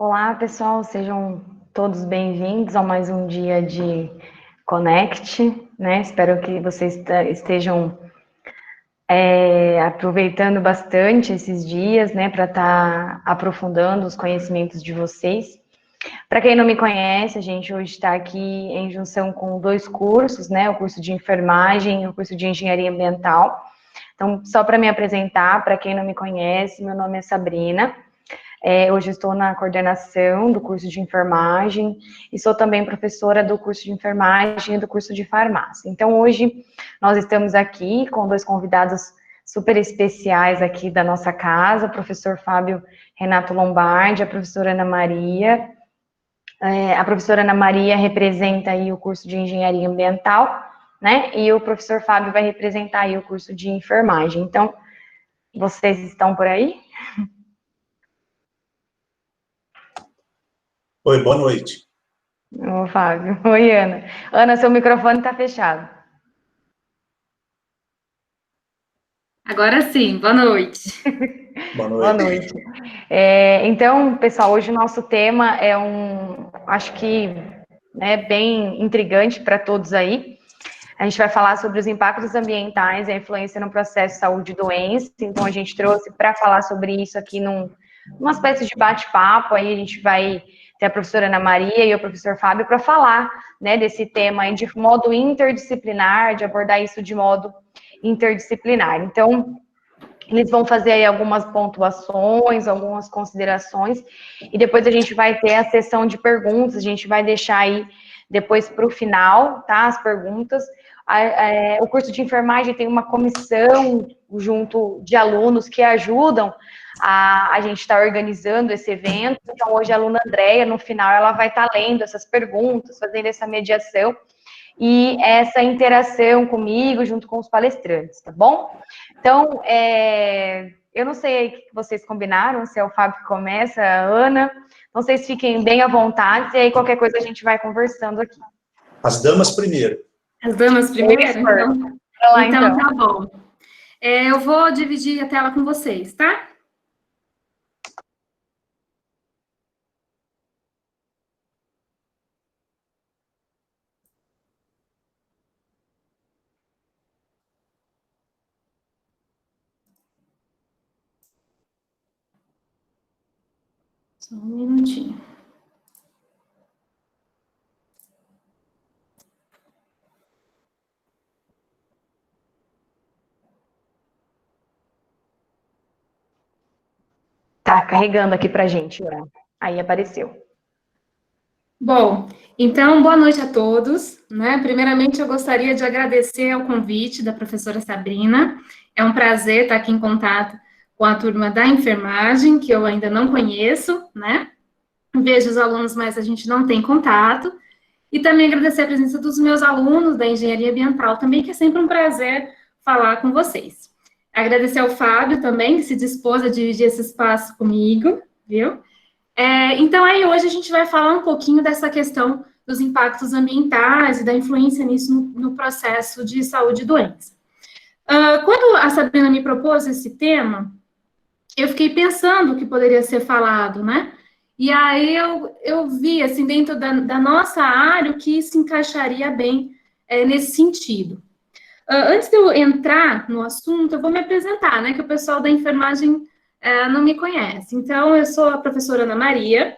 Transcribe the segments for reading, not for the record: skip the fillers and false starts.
Olá, pessoal, sejam todos bem-vindos a mais um dia de Connect, né? Espero que vocês estejam aproveitando bastante esses dias, né, para estar aprofundando os conhecimentos de vocês. Para quem não me conhece, a gente hoje está aqui em junção com dois cursos, né? O curso de enfermagem e o curso de engenharia ambiental. Então, só para me apresentar, para quem não me conhece, meu nome é Sabrina. Hoje estou na coordenação do curso de enfermagem e sou também professora do curso de enfermagem e do curso de farmácia. Então, hoje nós estamos aqui com dois convidados super especiais aqui da nossa casa, o professor Fábio Renato Lombardi, a professora Ana Maria. A professora Ana Maria representa aí o curso de engenharia ambiental, né? E o professor Fábio vai representar aí o curso de enfermagem. Então, vocês estão por aí? Oi, boa noite. Ô, Fábio. Oi, Ana. Ana, seu microfone está fechado. Agora sim, boa noite. Boa noite. Boa noite. Então, pessoal, hoje o nosso tema é acho que, né, bem intrigante para todos aí. A gente vai falar sobre os impactos ambientais e a influência no processo de saúde e doença. Então, a gente trouxe para falar sobre isso aqui numa espécie de bate-papo. Aí a gente vai ter a professora Ana Maria e o professor Fábio para falar, né, desse tema aí de modo interdisciplinar, de abordar isso de modo interdisciplinar. Então, eles vão fazer aí algumas pontuações, algumas considerações, e depois a gente vai ter a sessão de perguntas, a gente vai deixar aí depois para o final, tá, as perguntas. O curso de enfermagem tem uma comissão junto de alunos que ajudam a gente estar organizando esse evento. Então, hoje a aluna Andréia, no final, ela vai estar lendo essas perguntas, fazendo essa mediação e essa interação comigo, junto com os palestrantes, tá bom? Então, eu não sei o que vocês combinaram, se é o Fábio que começa, a Ana. Então, vocês fiquem bem à vontade, e aí qualquer coisa a gente vai conversando aqui. As damas primeiro. As damas primeiro? Então tá bom. Eu vou dividir a tela com vocês, tá? Só um minutinho. Tá carregando aqui pra gente, Ana. Aí apareceu. Bom, então, boa noite a todos, né? Primeiramente, eu gostaria de agradecer ao convite da professora Sabrina. É um prazer estar aqui em contato com a turma da enfermagem, que eu ainda não conheço, né? Vejo os alunos, mas a gente não tem contato. E também agradecer a presença dos meus alunos da engenharia ambiental também, que é sempre um prazer falar com vocês. Agradecer ao Fábio também, que se dispôs a dividir esse espaço comigo, viu? Então, aí hoje a gente vai falar um pouquinho dessa questão dos impactos ambientais e da influência nisso no processo de saúde e doença. Quando a Sabrina me propôs esse tema, eu fiquei pensando o que poderia ser falado, né? E aí eu vi, assim, dentro da nossa área, o que se encaixaria bem nesse sentido. Antes de eu entrar no assunto, eu vou me apresentar, né? Que o pessoal da enfermagem não me conhece. Então, eu sou a professora Ana Maria,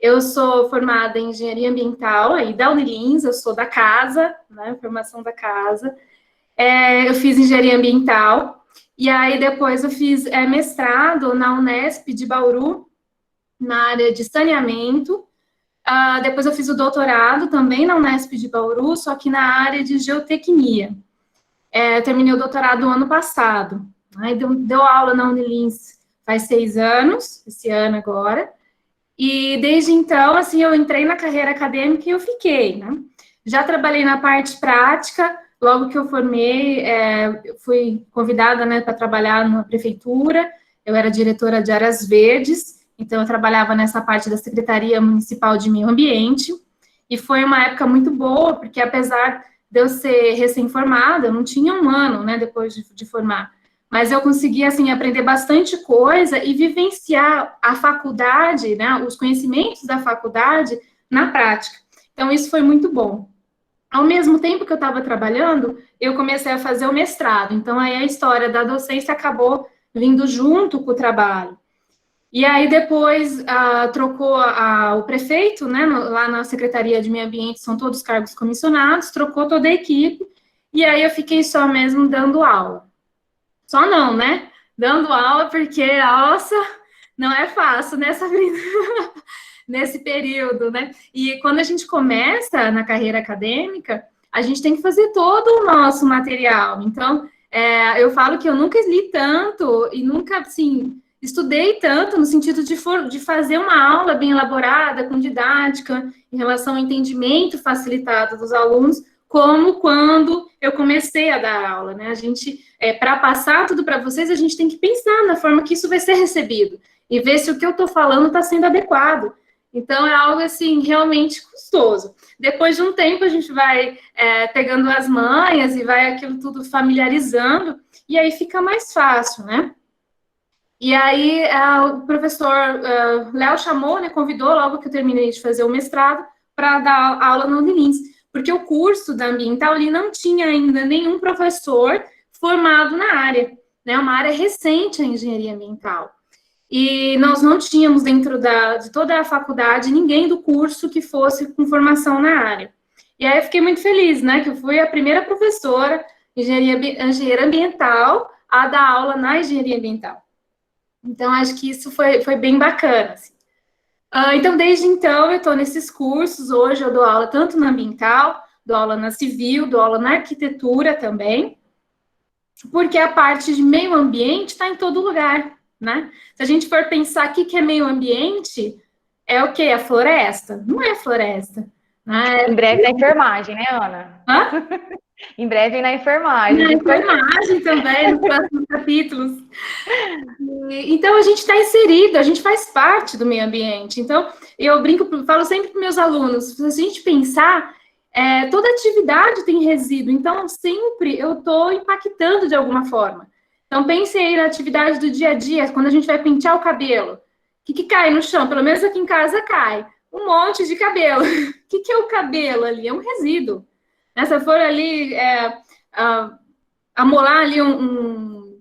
eu sou formada em engenharia ambiental, aí da Unilins, eu sou da casa, né? Formação da casa. Eu fiz engenharia ambiental, e aí depois eu fiz mestrado na Unesp de Bauru, na área de saneamento. Depois eu fiz o doutorado também na Unesp de Bauru, só que na área de geotecnia. Eu terminei o doutorado ano passado. Aí deu aula na Unilins faz 6 anos, esse ano agora. E desde então, assim, eu entrei na carreira acadêmica e eu fiquei, né? Já trabalhei na parte prática, logo que eu formei, eu fui convidada, né, para trabalhar na prefeitura. Eu era diretora de áreas verdes, então eu trabalhava nessa parte da Secretaria Municipal de Meio Ambiente, e foi uma época muito boa, porque apesar de eu ser recém-formada, eu não tinha um ano, né, depois de formar, mas eu consegui, assim, aprender bastante coisa e vivenciar a faculdade, né, os conhecimentos da faculdade na prática. Então, isso foi muito bom. Ao mesmo tempo que eu estava trabalhando, eu comecei a fazer o mestrado. Então, aí a história da docência acabou vindo junto com o trabalho. E aí, depois, trocou o prefeito, né, lá na Secretaria de Meio Ambiente, são todos cargos comissionados, trocou toda a equipe, e aí eu fiquei só mesmo dando aula. Só não, né? Dando aula, porque, nossa, não é fácil, né, Sabrina? Nesse período, né? E quando a gente começa na carreira acadêmica, a gente tem que fazer todo o nosso material. Então, eu falo que eu nunca li tanto e nunca, assim, estudei tanto no sentido de fazer uma aula bem elaborada, com didática, em relação ao entendimento facilitado dos alunos, como quando eu comecei a dar aula, né? A gente, para passar tudo para vocês, a gente tem que pensar na forma que isso vai ser recebido e ver se o que eu estou falando está sendo adequado. Então, é algo, assim, realmente custoso. Depois de um tempo, a gente vai pegando as manhas e vai aquilo tudo familiarizando, e aí fica mais fácil, né? E aí, o professor Léo chamou, né, convidou, logo que eu terminei de fazer o mestrado, para dar aula no Unilins, porque o curso da Ambiental ali não tinha ainda nenhum professor formado na área, né? Uma área recente a engenharia ambiental. E nós não tínhamos dentro de toda a faculdade ninguém do curso que fosse com formação na área. E aí eu fiquei muito feliz, né, que eu fui a primeira professora engenheira ambiental a dar aula na engenharia ambiental. Então, acho que isso foi bem bacana, assim. Então, desde então, eu estou nesses cursos. Hoje eu dou aula tanto na ambiental, dou aula na civil, dou aula na arquitetura também, porque a parte de meio ambiente está em todo lugar, né? Se a gente for pensar o que é meio ambiente, é o quê? A floresta? Não é floresta. Né? Em breve na enfermagem, né, Ana? Hã? Em breve na enfermagem. Na enfermagem também, nos próximos capítulos. Então, a gente está inserido, a gente faz parte do meio ambiente. Então, eu falo sempre para meus alunos, se a gente pensar, toda atividade tem resíduo, então sempre eu estou impactando de alguma forma. Então, pense aí na atividade do dia a dia, quando a gente vai pentear o cabelo. O que cai no chão? Pelo menos aqui em casa cai. Um monte de cabelo. O que é o cabelo ali? É um resíduo. Se for ali amolar ali um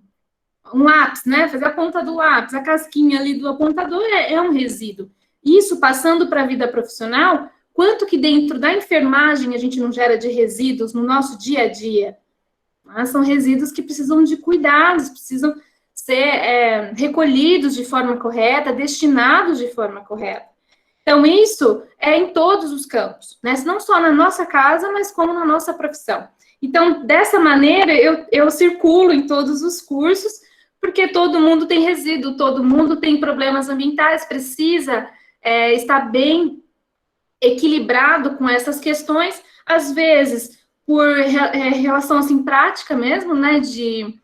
lápis, né? Fazer a ponta do lápis, a casquinha ali do apontador é um resíduo. Isso, passando para a vida profissional, quanto que dentro da enfermagem a gente não gera de resíduos no nosso dia a dia? São resíduos que precisam de cuidados, precisam ser recolhidos de forma correta, destinados de forma correta. Então, isso é em todos os campos, né? Não só na nossa casa, mas como na nossa profissão. Então, dessa maneira, eu circulo em todos os cursos, porque todo mundo tem resíduo, todo mundo tem problemas ambientais, precisa estar bem equilibrado com essas questões, às vezes, por relação, assim, prática mesmo, né, de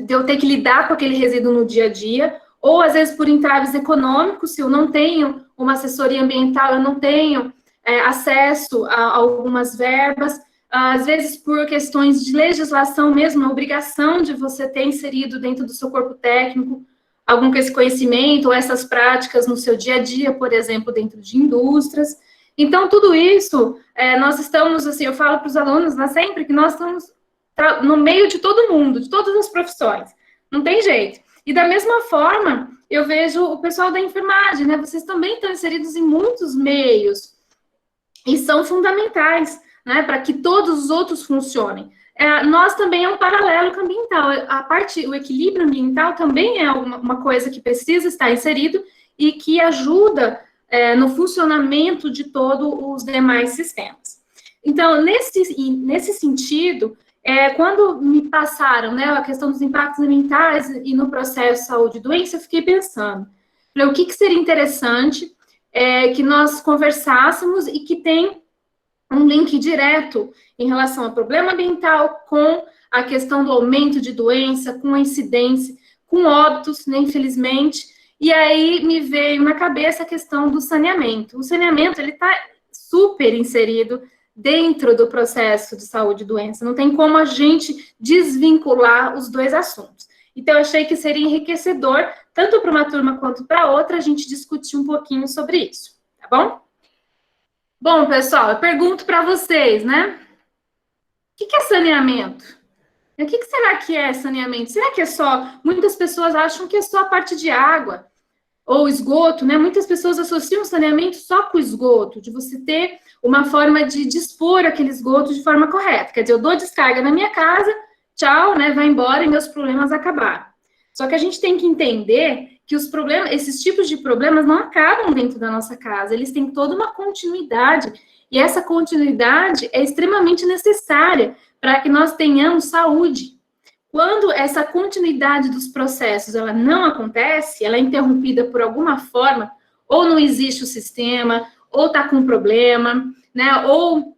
eu ter que lidar com aquele resíduo no dia a dia, ou às vezes por entraves econômicos, se eu não tenho uma assessoria ambiental, eu não tenho acesso a algumas verbas, às vezes por questões de legislação mesmo, a obrigação de você ter inserido dentro do seu corpo técnico algum conhecimento ou essas práticas no seu dia a dia, por exemplo, dentro de indústrias. Então, tudo isso, nós estamos, assim, eu falo para os alunos lá sempre que nós estamos no meio de todo mundo, de todas as profissões, não tem jeito. E da mesma forma, eu vejo o pessoal da enfermagem, né? Vocês também estão inseridos em muitos meios e são fundamentais, né? Para que todos os outros funcionem. Nós também é um paralelo com o ambiental. O equilíbrio ambiental também é uma coisa que precisa estar inserido e que ajuda no funcionamento de todos os demais sistemas. Então, nesse sentido, quando me passaram, né, a questão dos impactos ambientais e no processo saúde e doença, eu fiquei pensando, o que seria interessante que nós conversássemos e que tem um link direto em relação ao problema ambiental com a questão do aumento de doença, com a incidência, com óbitos, né, infelizmente, e aí me veio na cabeça a questão do saneamento. O saneamento, ele está super inserido dentro do processo de saúde e doença. Não tem como a gente desvincular os dois assuntos. Então, eu achei que seria enriquecedor, tanto para uma turma quanto para outra, a gente discutir um pouquinho sobre isso, tá bom? Bom, pessoal, eu pergunto para vocês, né? O que é saneamento? O que será que é saneamento? Será que é só... Muitas pessoas acham que é só a parte de água ou esgoto, né? Muitas pessoas associam saneamento só com o esgoto, de você ter uma forma de dispor aquele esgoto de forma correta. Quer dizer, eu dou descarga na minha casa, tchau, né? Vai embora e meus problemas acabaram. Só que a gente tem que entender que os problemas, esses tipos de problemas não acabam dentro da nossa casa, eles têm toda uma continuidade, e essa continuidade é extremamente necessária para que nós tenhamos saúde. Quando essa continuidade dos processos ela não acontece, ela é interrompida por alguma forma, ou não existe o sistema, ou está com problema, né? Ou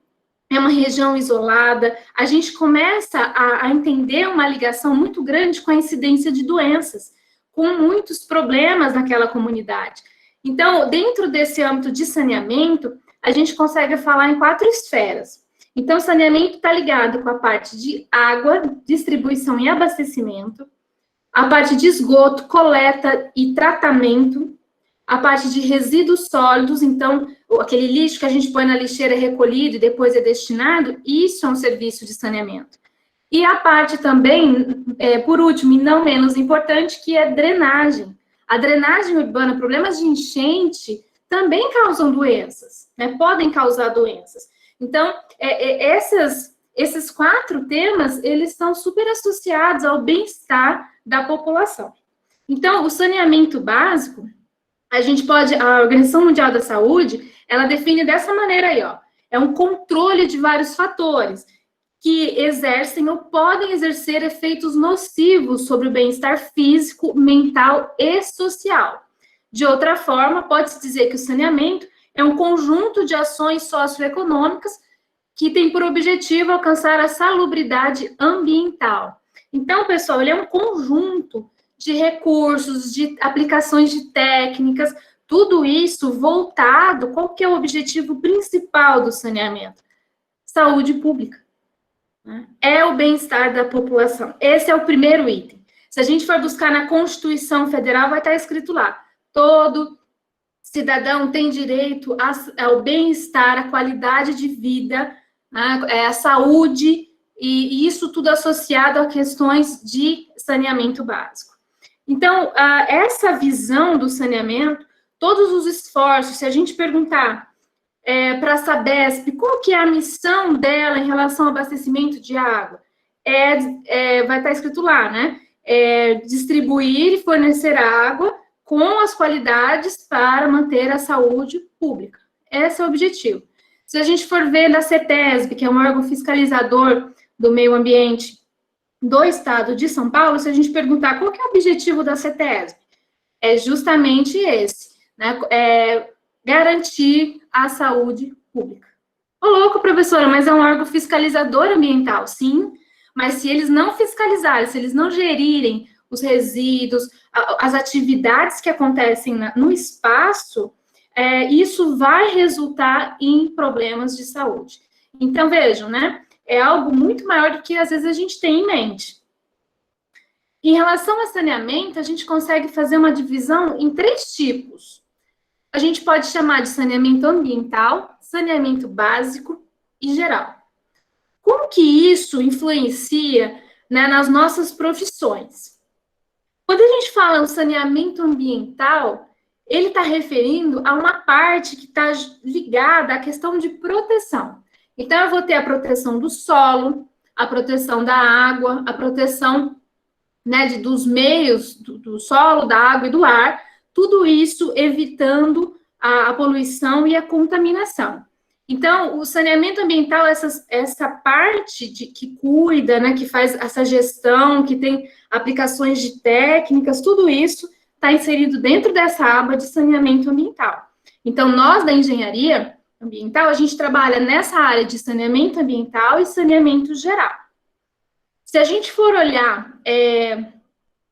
é uma região isolada, a gente começa a entender uma ligação muito grande com a incidência de doenças, com muitos problemas naquela comunidade. Então, dentro desse âmbito de saneamento, a gente consegue falar em 4 esferas. Então, saneamento está ligado com a parte de água, distribuição e abastecimento, a parte de esgoto, coleta e tratamento, a parte de resíduos sólidos, então, aquele lixo que a gente põe na lixeira é recolhido e depois é destinado, isso é um serviço de saneamento. E a parte também, por último e não menos importante, que é drenagem. A drenagem urbana, problemas de enchente, também causam doenças, né? Podem causar doenças. Então, esses 4 temas, eles estão super associados ao bem-estar da população. Então, o saneamento básico, a Organização Mundial da Saúde, ela define dessa maneira aí, ó. É um controle de vários fatores que exercem ou podem exercer efeitos nocivos sobre o bem-estar físico, mental e social. De outra forma, pode-se dizer que o saneamento é um conjunto de ações socioeconômicas que tem por objetivo alcançar a salubridade ambiental. Então, pessoal, ele é um conjunto de recursos, de aplicações de técnicas, tudo isso voltado, qual que é o objetivo principal do saneamento? Saúde pública. Né? É o bem-estar da população. Esse é o primeiro item. Se a gente for buscar na Constituição Federal, vai estar escrito lá, todo cidadão tem direito ao bem-estar, à qualidade de vida, à saúde, e isso tudo associado a questões de saneamento básico. Então, essa visão do saneamento, todos os esforços, se a gente perguntar para a Sabesp qual que é a missão dela em relação ao abastecimento de água, vai estar escrito lá, né? Distribuir e fornecer água com as qualidades para manter a saúde pública. Esse é o objetivo. Se a gente for ver da CETESB, que é um órgão fiscalizador do meio ambiente do estado de São Paulo, se a gente perguntar qual que é o objetivo da CETESB, é justamente esse, né? Garantir a saúde pública. Ô, louco, professora, mas é um órgão fiscalizador ambiental, sim, mas se eles não fiscalizarem, se eles não gerirem os resíduos, as atividades que acontecem no espaço, isso vai resultar em problemas de saúde. Então, vejam, né? É algo muito maior do que, às vezes, a gente tem em mente. Em relação a saneamento, a gente consegue fazer uma divisão em 3 tipos. A gente pode chamar de saneamento ambiental, saneamento básico e geral. Como que isso influencia, né, nas nossas profissões? Quando a gente fala em saneamento ambiental, ele está referindo a uma parte que está ligada à questão de proteção. Então, eu vou ter a proteção do solo, a proteção da água, a proteção, né, dos meios do solo, da água e do ar, tudo isso evitando a poluição e a contaminação. Então, o saneamento ambiental, essa parte que cuida, né, que faz essa gestão, que tem aplicações de técnicas, tudo isso está inserido dentro dessa aba de saneamento ambiental. Então, nós da engenharia ambiental, a gente trabalha nessa área de saneamento ambiental e saneamento geral. Se a gente for olhar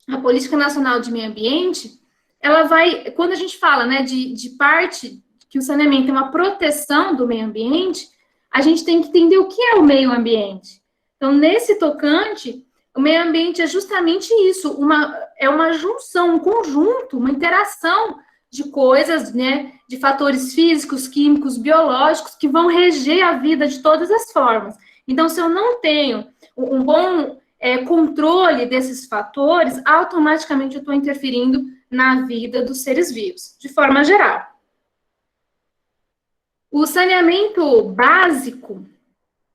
a Política Nacional de Meio Ambiente, ela vai, quando a gente fala, né, de parte que o saneamento é uma proteção do meio ambiente, a gente tem que entender o que é o meio ambiente. Então, nesse tocante, o meio ambiente é justamente isso, é uma junção, um conjunto, uma interação de coisas, né, de fatores físicos, químicos, biológicos, que vão reger a vida de todas as formas. Então, se eu não tenho um bom controle desses fatores, automaticamente eu estou interferindo na vida dos seres vivos, de forma geral. O saneamento básico,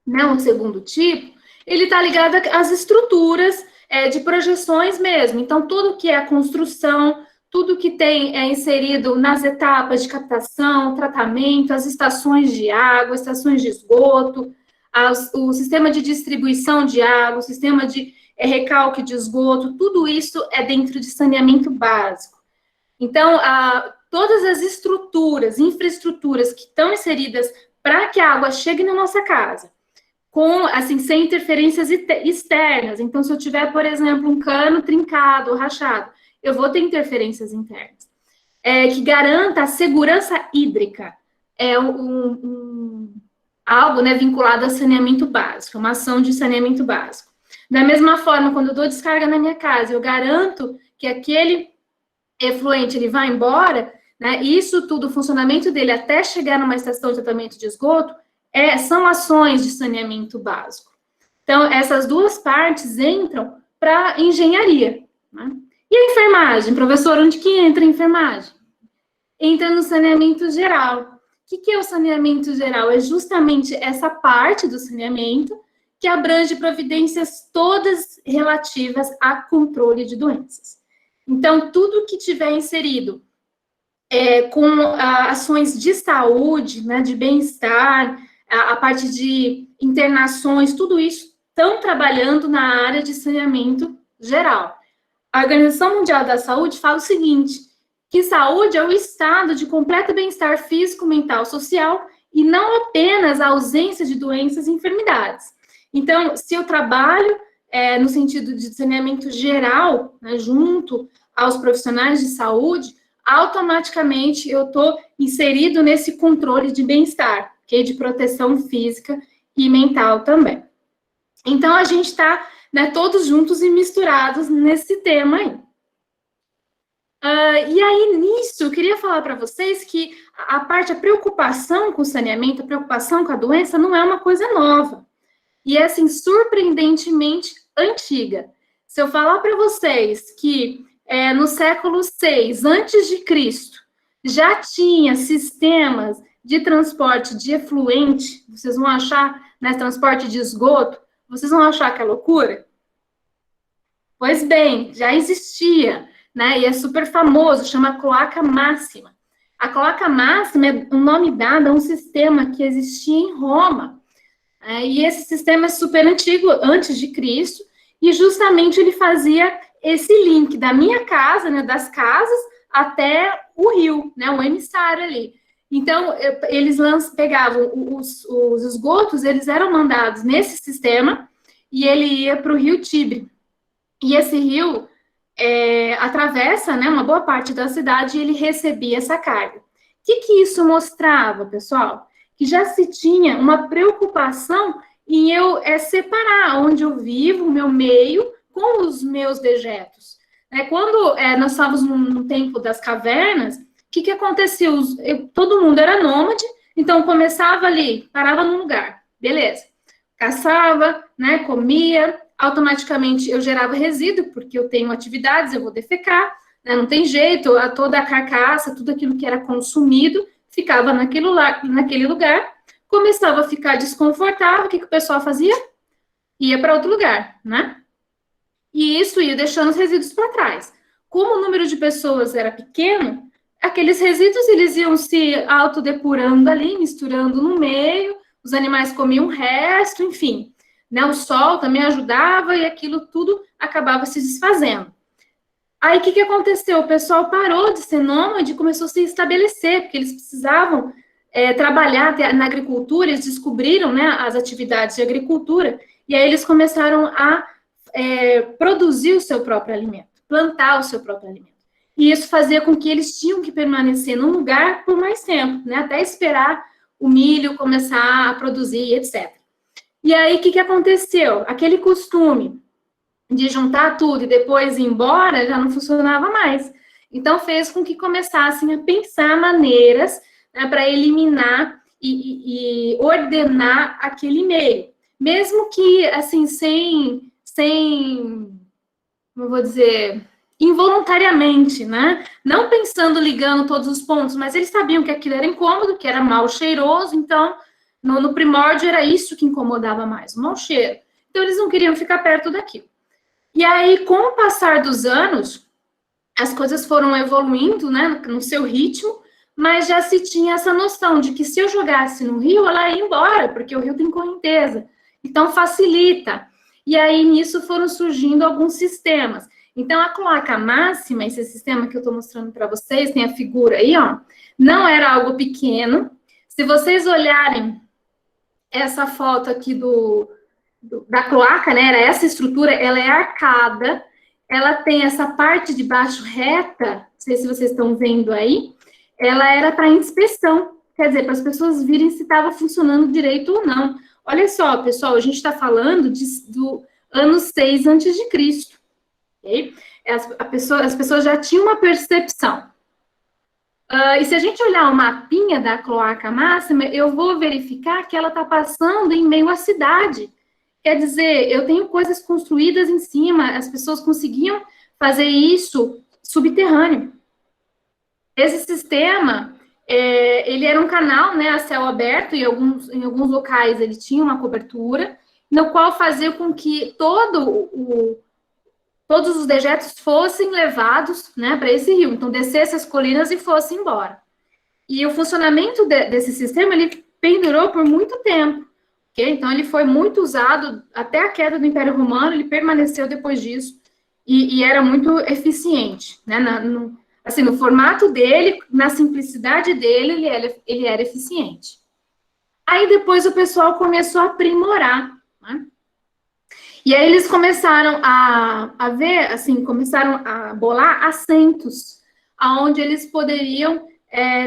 né, o segundo tipo, ele está ligado às estruturas de projeções mesmo. Então, tudo que é a construção, tudo que tem inserido nas etapas de captação, tratamento, as estações de água, estações de esgoto, o sistema de distribuição de água, o sistema de recalque de esgoto, tudo isso é dentro de saneamento básico. Então, todas as estruturas, infraestruturas que estão inseridas para que a água chegue na nossa casa, sem interferências externas. Então, se eu tiver, por exemplo, um cano trincado ou rachado, eu vou ter interferências internas. Que garanta a segurança hídrica. É algo, né, vinculado a saneamento básico, uma ação de saneamento básico. Da mesma forma, quando eu dou descarga na minha casa, eu garanto que aquele efluente ele vai embora, né, isso tudo, o funcionamento dele até chegar numa estação de tratamento de esgoto, são ações de saneamento básico. Então, essas duas partes entram para a engenharia. Né? E a enfermagem? Professor, onde que entra a enfermagem? Entra no saneamento geral. O que é o saneamento geral? É justamente essa parte do saneamento que abrange providências todas relativas a controle de doenças. Então, tudo que tiver inserido com ações de saúde, né, de bem-estar, a parte de internações, tudo isso estão trabalhando na área de saneamento geral. A Organização Mundial da Saúde fala o seguinte, que saúde é o estado de completo bem-estar físico, mental, social, e não apenas a ausência de doenças e enfermidades. Então, se eu trabalho no sentido de saneamento geral, né, junto aos profissionais de saúde, automaticamente eu estou inserido nesse controle de bem-estar, okay? De proteção física e mental também. Então, a gente está, né, todos juntos e misturados nesse tema aí. E aí, nisso, eu queria falar para vocês que a preocupação com o saneamento, a preocupação com a doença não é uma coisa nova. E é, assim, surpreendentemente antiga. Se eu falar para vocês que no século VI, antes de Cristo, já tinha sistemas de transporte de efluente, vocês vão achar, né, transporte de esgoto, vocês vão achar que é loucura? Pois bem, já existia, né, e é super famoso, chama cloaca máxima. A cloaca máxima é um nome dado a um sistema que existia em Roma, e esse sistema é super antigo, antes de Cristo, e justamente ele fazia esse link da minha casa, né, das casas, até o rio, né, o emissário ali. Então, eles pegavam os esgotos, eles eram mandados nesse sistema, e ele ia para o rio Tibre. E esse rio atravessa, né, uma boa parte da cidade, e ele recebia essa carga. O que isso mostrava, pessoal? Que já se tinha uma preocupação em eu separar onde eu vivo, o meu meio, com os meus dejetos. Quando nós estávamos no tempo das cavernas, o que acontecia? Todo mundo era nômade, então começava ali, parava num lugar, beleza. Caçava, né, comia, automaticamente eu gerava resíduo, porque eu tenho atividades, eu vou defecar, né, não tem jeito, toda a carcaça, tudo aquilo que era consumido, ficava naquele lugar, começava a ficar desconfortável, o que o pessoal fazia? Ia para outro lugar, né? E isso ia deixando os resíduos para trás. Como o número de pessoas era pequeno, aqueles resíduos eles iam se autodepurando ali, misturando no meio, os animais comiam o resto, enfim. Né, o sol também ajudava e aquilo tudo acabava se desfazendo. Aí, o que aconteceu? O pessoal parou de ser nômade e começou a se estabelecer, porque eles precisavam trabalhar na agricultura, eles descobriram, né, as atividades de agricultura, e aí eles começaram a produzir o seu próprio alimento, plantar o seu próprio alimento. E isso fazia com que eles tinham que permanecer num lugar por mais tempo, né, até esperar o milho começar a produzir, etc. E aí, o que aconteceu? Aquele costume de juntar tudo e depois ir embora já não funcionava mais. Então, fez com que começassem a pensar maneiras, né, para eliminar e ordenar aquele meio. Mesmo que, assim, sem como eu vou dizer, involuntariamente, né? Não pensando, ligando todos os pontos, mas eles sabiam que aquilo era incômodo, que era mal cheiroso, então, no primórdio era isso que incomodava mais, o mau cheiro. Então, eles não queriam ficar perto daquilo. E aí, com o passar dos anos, as coisas foram evoluindo, né, no seu ritmo, mas já se tinha essa noção de que se eu jogasse no rio, ela ia embora, porque o rio tem correnteza. Então, facilita. E aí, nisso, foram surgindo alguns sistemas. Então, a cloaca máxima, esse sistema que eu estou mostrando para vocês, tem a figura aí, ó, não era algo pequeno. Se vocês olharem essa foto aqui da cloaca, né, era essa estrutura, ela é arcada, ela tem essa parte de baixo reta, não sei se vocês estão vendo aí, ela era para inspeção, quer dizer, para as pessoas virem se estava funcionando direito ou não. Olha só, pessoal, a gente está falando do ano 6 a.C., ok? As pessoas já tinham uma percepção. E se a gente olhar o mapinha da cloaca máxima, eu vou verificar que ela está passando em meio à cidade. Quer dizer, eu tenho coisas construídas em cima, as pessoas conseguiam fazer isso subterrâneo. Esse sistema, ele era um canal, né, a céu aberto, e em alguns locais ele tinha uma cobertura, no qual fazia com que todos os dejetos fossem levados, né, para esse rio. Então, descesse as colinas e fosse embora. E o funcionamento desse sistema, ele pendurou por muito tempo. Okay? Então, ele foi muito usado até a queda do Império Romano, ele permaneceu depois disso, e era muito eficiente, né, assim, no formato dele, na simplicidade dele, ele era eficiente. Aí, depois, o pessoal começou a aprimorar, né? E aí, eles começaram a ver, assim, começaram a bolar assentos, aonde eles poderiam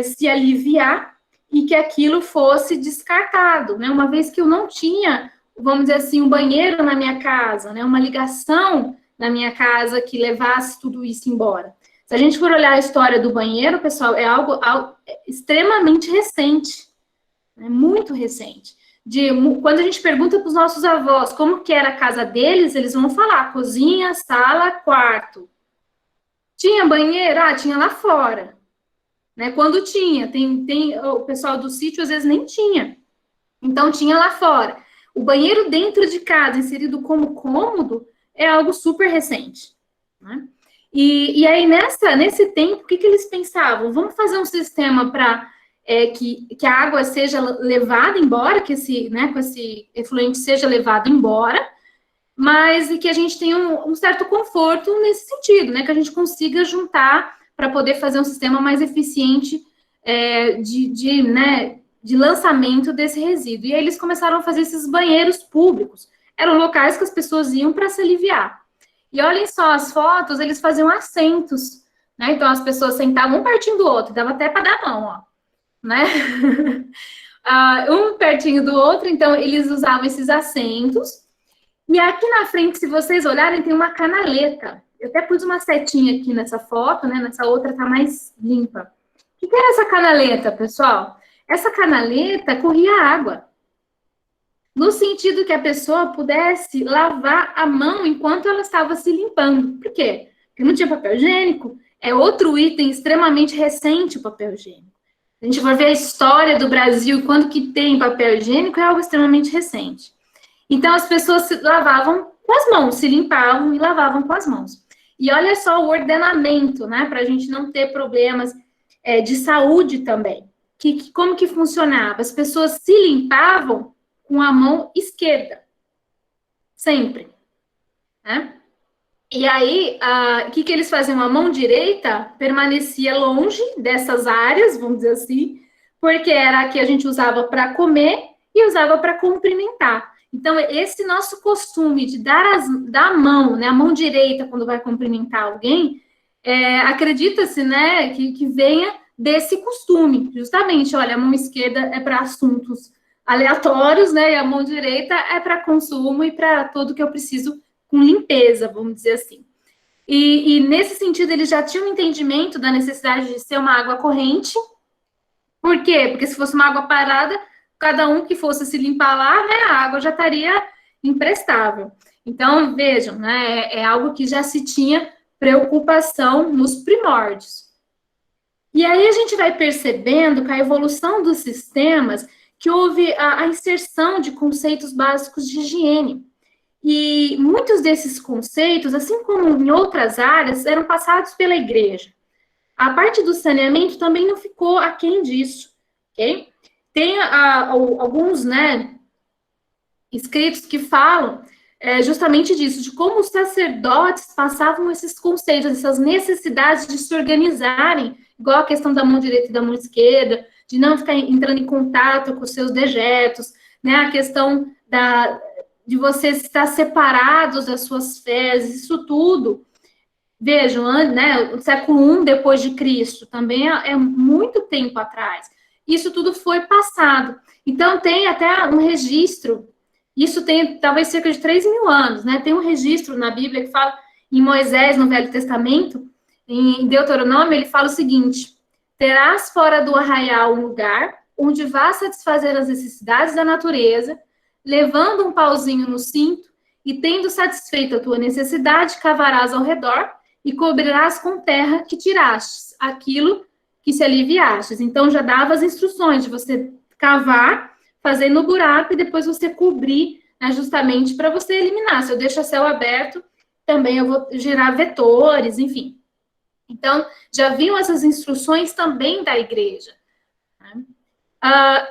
se aliviar e que aquilo fosse descartado, né? Uma vez que eu não tinha, vamos dizer assim, um banheiro na minha casa, né? Uma ligação na minha casa que levasse tudo isso embora. Se a gente for olhar a história do banheiro, pessoal, é algo extremamente recente, né? Muito recente. Quando a gente pergunta para os nossos avós como que era a casa deles, eles vão falar cozinha, sala, quarto. Tinha banheiro? Ah, tinha lá fora. Né? Quando tinha, o pessoal do sítio às vezes nem tinha. Então tinha lá fora. O banheiro dentro de casa, inserido como cômodo, é algo super recente. Né? E aí, nesse tempo, o que eles pensavam? Vamos fazer um sistema para que a água seja levada embora, que esse efluente seja levado embora, mas que a gente tenha um certo conforto nesse sentido, né? Que a gente consiga juntar para poder fazer um sistema mais eficiente de lançamento desse resíduo. E aí eles começaram a fazer esses banheiros públicos. Eram locais que as pessoas iam para se aliviar. E olhem só as fotos, eles faziam assentos, né? Então as pessoas sentavam um pertinho do outro, dava até para dar a mão, ó, né? Um pertinho do outro, então eles usavam esses assentos. E aqui na frente, se vocês olharem, tem uma canaleta. Eu até pus uma setinha aqui nessa foto, né? Nessa outra tá mais limpa. O que era essa canaleta, pessoal? Essa canaleta corria água. No sentido que a pessoa pudesse lavar a mão enquanto ela estava se limpando. Por quê? Porque não tinha papel higiênico. É outro item extremamente recente, o papel higiênico. A gente vai ver a história do Brasil, quando que tem papel higiênico, é algo extremamente recente. Então, as pessoas se lavavam com as mãos, se limpavam e lavavam com as mãos. E olha só o ordenamento, né? Para a gente não ter problemas de saúde também. Como que funcionava? As pessoas se limpavam com a mão esquerda. Sempre. Né? E aí, o que eles faziam? A mão direita permanecia longe dessas áreas, vamos dizer assim, porque era a que a gente usava para comer e usava para cumprimentar. Então, esse nosso costume de dar a mão, né, a mão direita quando vai cumprimentar alguém, acredita-se, né, que venha desse costume, justamente, olha, a mão esquerda é para assuntos aleatórios, né, e a mão direita é para consumo e para tudo que eu preciso com limpeza, vamos dizer assim. E nesse sentido, eles já tinham um entendimento da necessidade de ser uma água corrente. Por quê? Porque se fosse uma água parada, cada um que fosse se limpar lá, né, a água já estaria imprestável. Então, vejam, né, é algo que já se tinha preocupação nos primórdios. E aí a gente vai percebendo com a evolução dos sistemas que houve a inserção de conceitos básicos de higiene. E muitos desses conceitos, assim como em outras áreas, eram passados pela igreja. A parte do saneamento também não ficou aquém disso, ok? Tem alguns, né, escritos que falam justamente disso, de como os sacerdotes passavam esses conceitos, essas necessidades de se organizarem, igual a questão da mão direita e da mão esquerda, de não ficar entrando em contato com os seus dejetos, né, a questão de você estar separados das suas fezes, isso tudo. Vejam, né, o século I depois de Cristo, também é muito tempo atrás. Isso tudo foi passado. Então, tem até um registro, isso tem talvez cerca de 3.000 anos, né? Tem um registro na Bíblia que fala, em Moisés, no Velho Testamento, em Deuteronômio, ele fala o seguinte: terás fora do arraial um lugar onde vá satisfazer as necessidades da natureza, levando um pauzinho no cinto, e tendo satisfeito a tua necessidade, cavarás ao redor e cobrirás com terra que tirastes, aquilo que se aliviastes. Então, já dava as instruções de você cavar, fazer no buraco e depois você cobrir, né, justamente para você eliminar. Se eu deixo a céu aberto, também eu vou gerar vetores, enfim. Então, já vinham essas instruções também da igreja.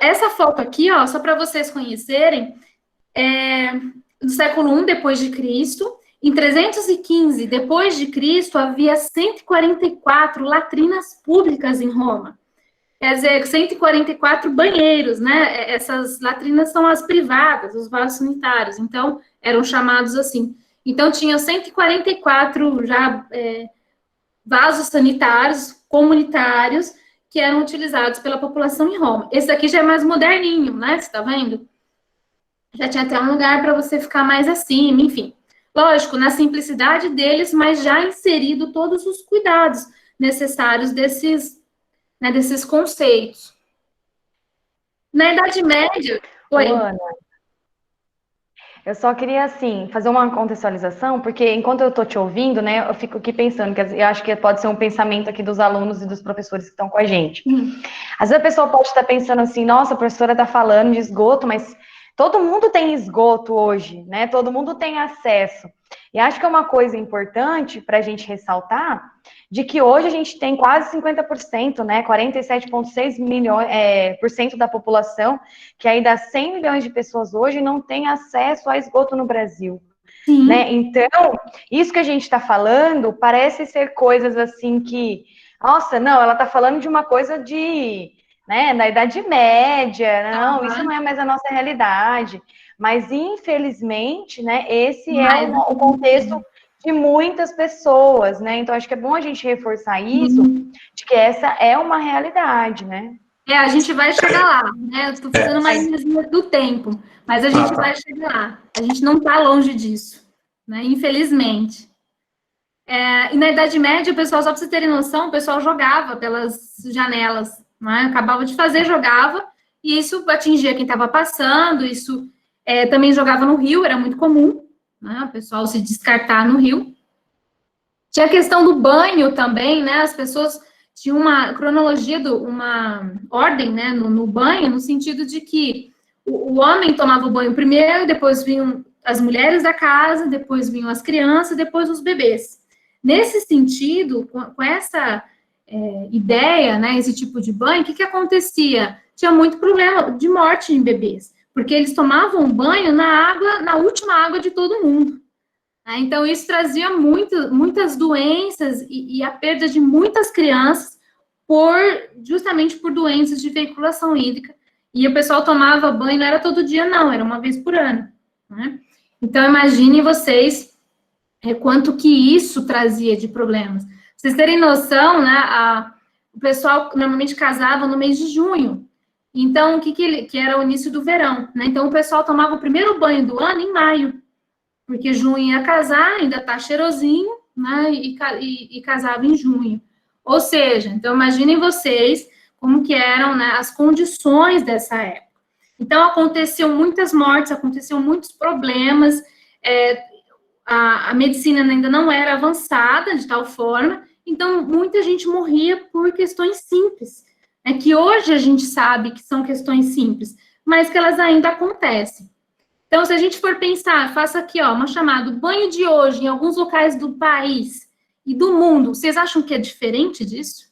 Essa foto aqui, ó, só para vocês conhecerem, é do século I depois de Cristo. Em 315 depois de Cristo, havia 144 latrinas públicas em Roma. Quer dizer, 144 banheiros, né? Essas latrinas são as privadas, os vasos sanitários. Então, eram chamados assim. Então, tinha 144 já vasos sanitários comunitários que eram utilizados pela população em Roma. Esse aqui já é mais moderninho, né? Você está vendo? Já tinha até um lugar para você ficar mais acima, enfim. Lógico, na simplicidade deles, mas já inserido todos os cuidados necessários desses conceitos. Na Idade Média... Oi. Ana, eu só queria, assim, fazer uma contextualização, porque enquanto eu estou te ouvindo, né, eu fico aqui pensando, que eu acho que pode ser um pensamento aqui dos alunos e dos professores que estão com a gente. Às vezes a pessoa pode estar pensando assim, nossa, a professora está falando de esgoto, mas todo mundo tem esgoto hoje, né? Todo mundo tem acesso. E acho que é uma coisa importante para a gente ressaltar, de que hoje a gente tem quase 50%, né? 47,6 milhões por cento da população, que aí dá 100 milhões de pessoas hoje não tem acesso a esgoto no Brasil. Né? Então, isso que a gente está falando parece ser coisas assim que, nossa, não, ela está falando de uma coisa de... né, na Idade Média, não, isso não é mais a nossa realidade, mas infelizmente, né, esse é o contexto de muitas pessoas, né, então acho que é bom a gente reforçar isso, de que essa é uma realidade, né. A gente vai chegar lá, né, eu estou fazendo mais do tempo, mas a gente vai chegar lá, a gente não está longe disso, né, infelizmente. E na Idade Média, o pessoal, só para vocês terem noção, o pessoal jogava pelas janelas, né? Acabava de fazer, jogava, e isso atingia quem estava passando, isso também jogava no rio, era muito comum, né? O pessoal se descartar no rio. Tinha a questão do banho também, né? As pessoas tinham uma cronologia, uma ordem, né, no banho, no sentido de que o homem tomava o banho primeiro, depois vinham as mulheres da casa, depois vinham as crianças, depois os bebês. Nesse sentido, com essa ideia, né, esse tipo de banho, o que acontecia? Tinha muito problema de morte em bebês, porque eles tomavam banho na última água de todo mundo. Né? Então, isso trazia muitas doenças e a perda de muitas crianças justamente por doenças de veiculação hídrica. E o pessoal tomava banho, não era todo dia, não, era uma vez por ano. Né? Então, imaginem vocês quanto que isso trazia de problemas. Pra vocês terem noção, né, o pessoal normalmente casava no mês de junho. Então, que era o início do verão, né? Então, o pessoal tomava o primeiro banho do ano em maio, porque junho ia casar, ainda tá cheirosinho, né? E casava em junho. Ou seja, então, imaginem vocês como que eram, né, as condições dessa época. Então, aconteciam muitas mortes, aconteciam muitos problemas, a medicina ainda não era avançada de tal forma, então muita gente morria por questões simples, né, que hoje a gente sabe que são questões simples, mas que elas ainda acontecem. Então, se a gente for pensar, faça aqui, ó, uma chamada, banho de hoje em alguns locais do país e do mundo, vocês acham que é diferente disso?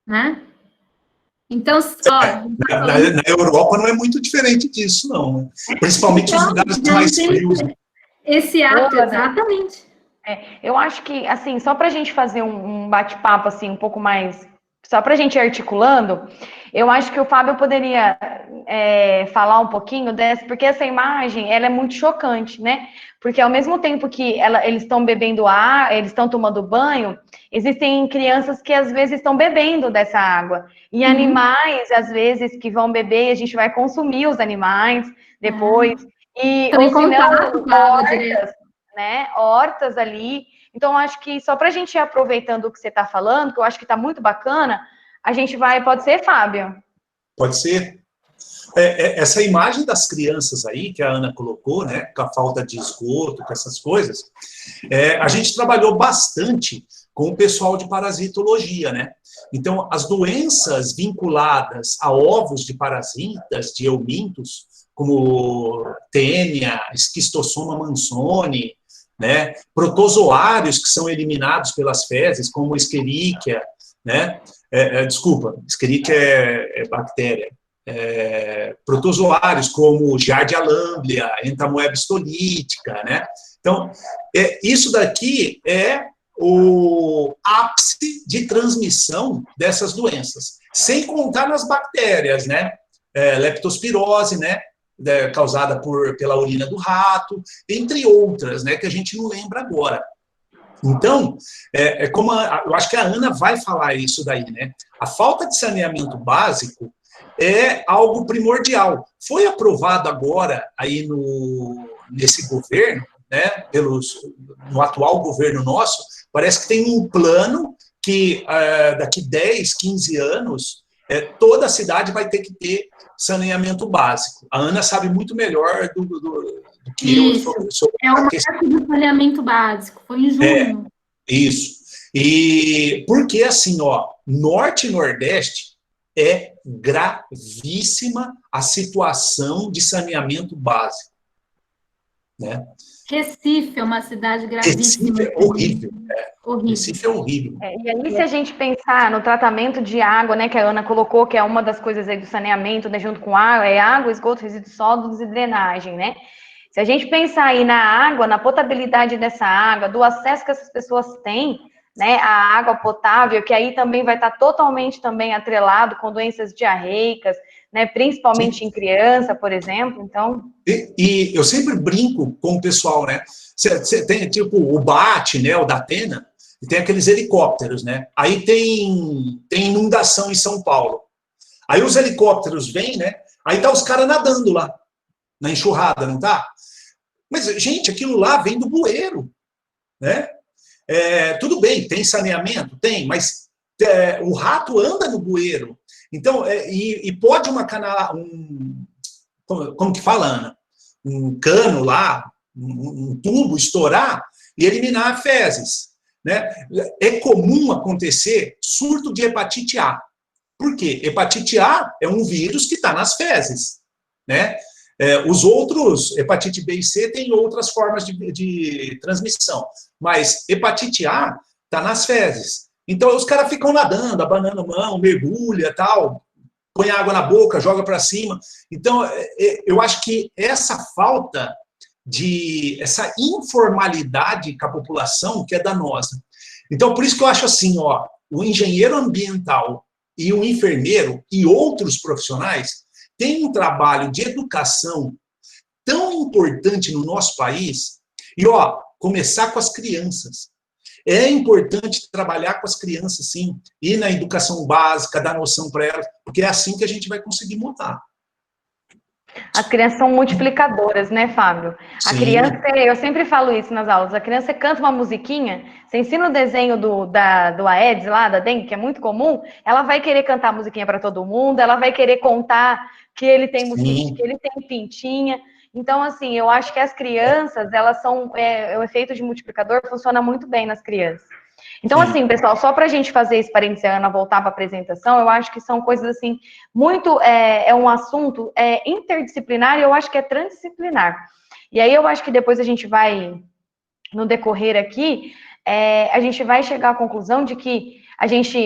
Né? Então, ó, Na Europa não é muito diferente disso, não. Né? Principalmente os lugares mais frios. Esse ato, exatamente. Eu acho que, assim, só para a gente fazer um bate-papo, assim, um pouco mais... Só para a gente ir articulando, eu acho que o Fábio poderia falar um pouquinho dessa, porque essa imagem, ela é muito chocante, né? Porque ao mesmo tempo que eles estão bebendo ar, eles estão tomando banho, existem crianças que às vezes estão bebendo dessa água. E animais, às vezes, que vão beber, a gente vai consumir os animais depois. Ou se não, hortas, né? Hortas ali. Então, acho que só para a gente ir aproveitando o que você está falando, que eu acho que está muito bacana, a gente pode ser, Fábio? Pode ser. Essa imagem das crianças aí, que a Ana colocou, né, com a falta de esgoto, com essas coisas, a gente trabalhou bastante com o pessoal de parasitologia, né? Então, as doenças vinculadas a ovos de parasitas, de eumintos, como tênia, esquistossoma mansoni, né? Protozoários que são eliminados pelas fezes, como Escherichia, né? Desculpa, Escherichia é bactéria. Protozoários como Giardia lamblia, Entamoeba histolítica, né? Então, isso daqui é o ápice de transmissão dessas doenças, sem contar nas bactérias, né? Leptospirose, né? Causada pela urina do rato, entre outras, né, que a gente não lembra agora. Então, como eu acho que a Ana vai falar isso daí, né? A falta de saneamento básico é algo primordial. Foi aprovado agora aí nesse governo, né? No atual governo nosso, parece que tem um plano que daqui 10, 15 anos toda a cidade vai ter que ter saneamento básico. A Ana sabe muito melhor do que isso. eu sobre o marco do saneamento básico, foi em junho. Isso. E porque assim, ó, Norte e Nordeste é gravíssima a situação de saneamento básico, né? Recife é uma cidade gravíssima. Recife é horrível. Horrível. Recife é horrível. E aí, se a gente pensar no tratamento de água, né, que a Ana colocou, que é uma das coisas aí do saneamento, né, junto com água, água, esgoto, resíduos sólidos e drenagem, né? Se a gente pensar aí na água, na potabilidade dessa água, do acesso que essas pessoas têm, né, à água potável, que aí também vai estar totalmente também atrelado com doenças diarreicas, né, principalmente Sim. em criança, por exemplo, então... E eu sempre brinco com o pessoal, né, você tem, tipo, o BAT, né, o Datena, e tem aqueles helicópteros, né, aí tem inundação em São Paulo, aí os helicópteros vêm, né, aí tá os caras nadando lá, na enxurrada, não tá? Mas, gente, aquilo lá vem do bueiro, né, tudo bem, tem saneamento? Tem, mas o rato anda no bueiro. Então, e pode como que fala, Ana? Um cano lá, um tubo estourar e eliminar fezes. Né? É comum acontecer surto de hepatite A. Por quê? Hepatite A é um vírus que está nas fezes. Né? Os outros, hepatite B e C, têm outras formas de transmissão. Mas hepatite A está nas fezes. Então, os caras ficam nadando, abanando a mão, mergulha, tal, põe água na boca, joga para cima. Então, eu acho que essa falta essa informalidade com a população que é danosa. Então, por isso que eu acho assim, ó, o engenheiro ambiental e o enfermeiro e outros profissionais têm um trabalho de educação tão importante no nosso país, e, ó, começar com as crianças. É importante trabalhar com as crianças, sim, e na educação básica, dar noção para elas, porque é assim que a gente vai conseguir mudar. As crianças são multiplicadoras, né, Fábio? A Sim. criança, eu sempre falo isso nas aulas, a criança canta uma musiquinha, você ensina o desenho do Aedes lá, da dengue, que é muito comum, ela vai querer cantar a musiquinha para todo mundo, ela vai querer contar que ele tem mosquitinho, que ele tem pintinha. Então, assim, eu acho que as crianças, elas são, o efeito de multiplicador funciona muito bem nas crianças. Então, assim, pessoal, só para a gente fazer isso para a Ana voltar para a apresentação, eu acho que são coisas, assim, muito, é um assunto interdisciplinar e eu acho que é transdisciplinar. E aí eu acho que depois a gente vai, no decorrer aqui, a gente vai chegar à conclusão de que a gente,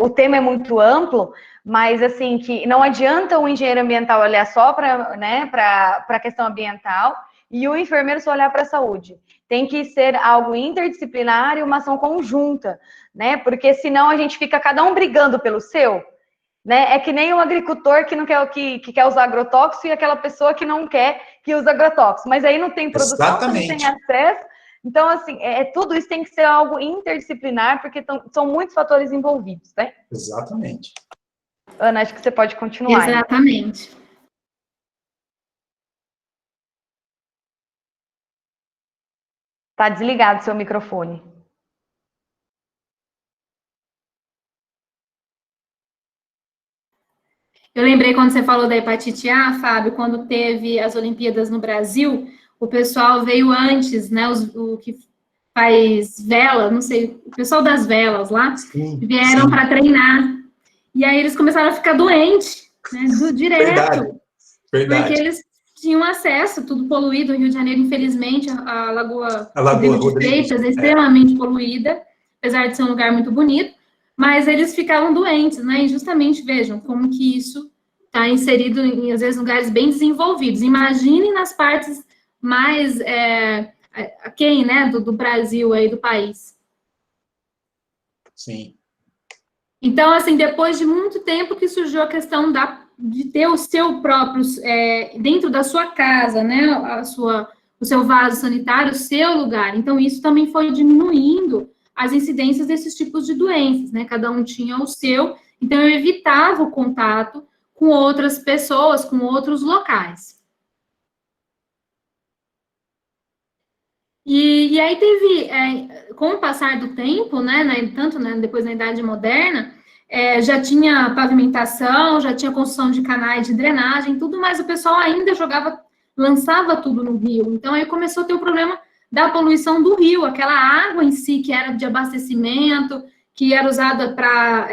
o tema é muito amplo, mas, assim, que não adianta o engenheiro ambiental olhar só para, né, para a questão ambiental e o enfermeiro só olhar para a saúde. Tem que ser algo interdisciplinar e uma ação conjunta, né? Porque senão a gente fica cada um brigando pelo seu, né? É que nem um agricultor que não quer, que quer usar agrotóxico e aquela pessoa que não quer que use agrotóxico. Mas aí não tem produção, não tem acesso. Então, assim, tudo isso tem que ser algo interdisciplinar, porque são muitos fatores envolvidos, né? Exatamente. Ana, acho que você pode continuar. Exatamente. Está desligado o seu microfone. Eu lembrei quando você falou da hepatite A, Fábio, quando teve as Olimpíadas no Brasil, o pessoal veio antes, né, o que faz vela, não sei, o pessoal das velas lá, vieram para treinar. E aí eles começaram a ficar doentes, né, direto. Verdade. Porque eles tinham acesso, tudo poluído. No Rio de Janeiro, infelizmente, a Lagoa Rodrigo de Freitas é extremamente poluída, apesar de ser um lugar muito bonito, mas eles ficavam doentes, né? E justamente, vejam, como que isso está inserido em, às vezes, lugares bem desenvolvidos. Imaginem nas partes mais aquém, né, do Brasil, aí, do país. Sim. Então, assim, depois de muito tempo que surgiu a questão de ter o seu próprio, dentro da sua casa, né, o seu vaso sanitário, o seu lugar. Então, isso também foi diminuindo as incidências desses tipos de doenças, né, cada um tinha o seu, então eu evitava o contato com outras pessoas, com outros locais. E aí teve, com o passar do tempo, né, tanto depois na Idade Moderna, já tinha pavimentação, já tinha construção de canais de drenagem, tudo, mas o pessoal ainda lançava tudo no rio. Então, aí começou a ter o problema da poluição do rio, aquela água em si que era de abastecimento, que era usada para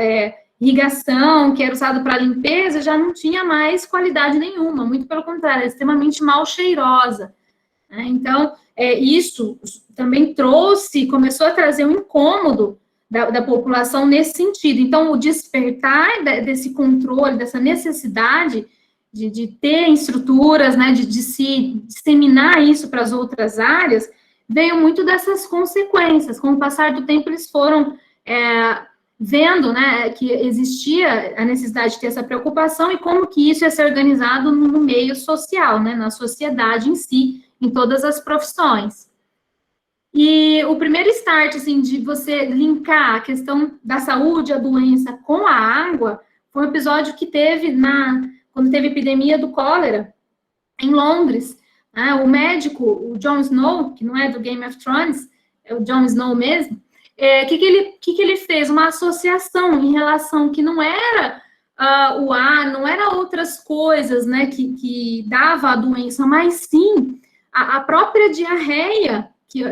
irrigação, que era usada para limpeza, já não tinha mais qualidade nenhuma, muito pelo contrário, é extremamente mal cheirosa. Né? Então, isso também começou a trazer um incômodo da população nesse sentido. Então, o despertar desse controle, dessa necessidade de ter estruturas, né, de se disseminar isso para as outras áreas, veio muito dessas consequências. Com o passar do tempo, eles foram vendo, né, que existia a necessidade de ter essa preocupação e como que isso ia ser organizado no meio social, né, na sociedade em si, em todas as profissões. E o primeiro start, assim, de você linkar a questão da saúde, a doença com a água, foi um episódio que teve quando teve a epidemia do cólera, em Londres. Né? O médico, o Jon Snow, que não é do Game of Thrones, é o Jon Snow mesmo, que ele fez? Uma associação em relação que não era o ar, não era outras coisas, né, que dava a doença, mas sim a própria diarreia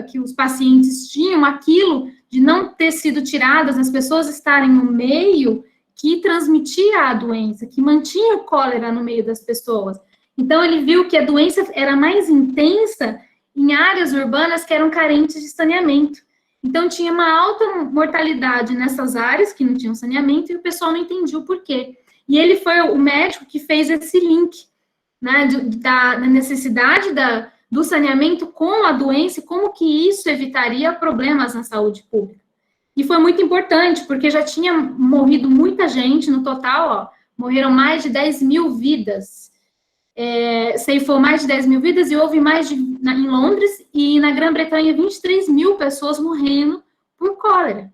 que os pacientes tinham, aquilo de não ter sido tiradas, as pessoas estarem no meio, que transmitia a doença, que mantinha o cólera no meio das pessoas. Então, ele viu que a doença era mais intensa em áreas urbanas que eram carentes de saneamento. Então, tinha uma alta mortalidade nessas áreas que não tinham saneamento e o pessoal não entendia o porquê. E ele foi o médico que fez esse link, né, da necessidade do saneamento com a doença e como que isso evitaria problemas na saúde pública. E foi muito importante, porque já tinha morrido muita gente, no total, morreram mais de 10 mil vidas ceifou mais de 10 mil vidas e houve em Londres e na Grã-Bretanha 23 mil pessoas morrendo por cólera,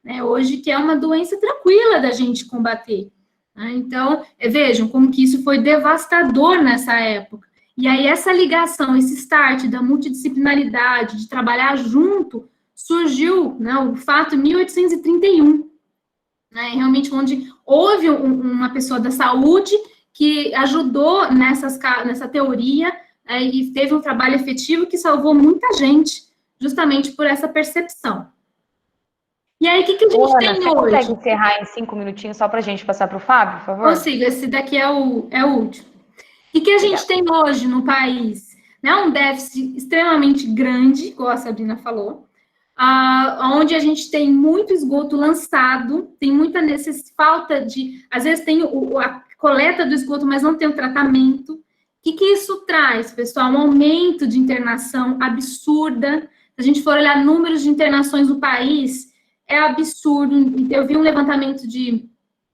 né? Hoje que é uma doença tranquila da gente combater, né? Então, vejam como que isso foi devastador nessa época. E aí essa ligação, esse start da multidisciplinaridade, de trabalhar junto, surgiu, né, o fato 1831, né, realmente onde houve uma pessoa da saúde que ajudou nessa teoria, e teve um trabalho efetivo que salvou muita gente, justamente por essa percepção. E aí, o que a gente Ana, tem você hoje? consegue encerrar em 5 minutinhos só para a gente passar para o Fábio, por favor? Consigo, esse daqui é o último. O que a gente tem hoje no país? Né, um déficit extremamente grande, como a Sabrina falou, onde a gente tem muito esgoto lançado, tem muita falta de... Às vezes tem a coleta do esgoto, mas não tem o tratamento. O que isso traz, pessoal? Um aumento de internação absurda. Se a gente for olhar números de internações no país, é absurdo. Eu vi um levantamento de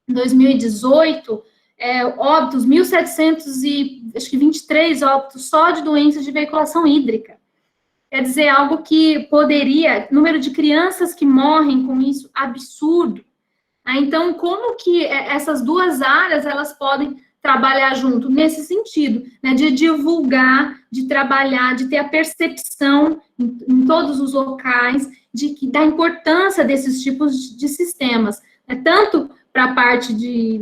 2018, óbitos, 1.723 óbitos só de doenças de veiculação hídrica. Quer dizer, algo que poderia, número de crianças que morrem com isso, absurdo. Então, como que essas duas áreas, elas podem trabalhar junto? Nesse sentido, né, de divulgar, de trabalhar, de ter a percepção em todos os locais, da importância desses tipos de sistemas, né, tanto para a parte de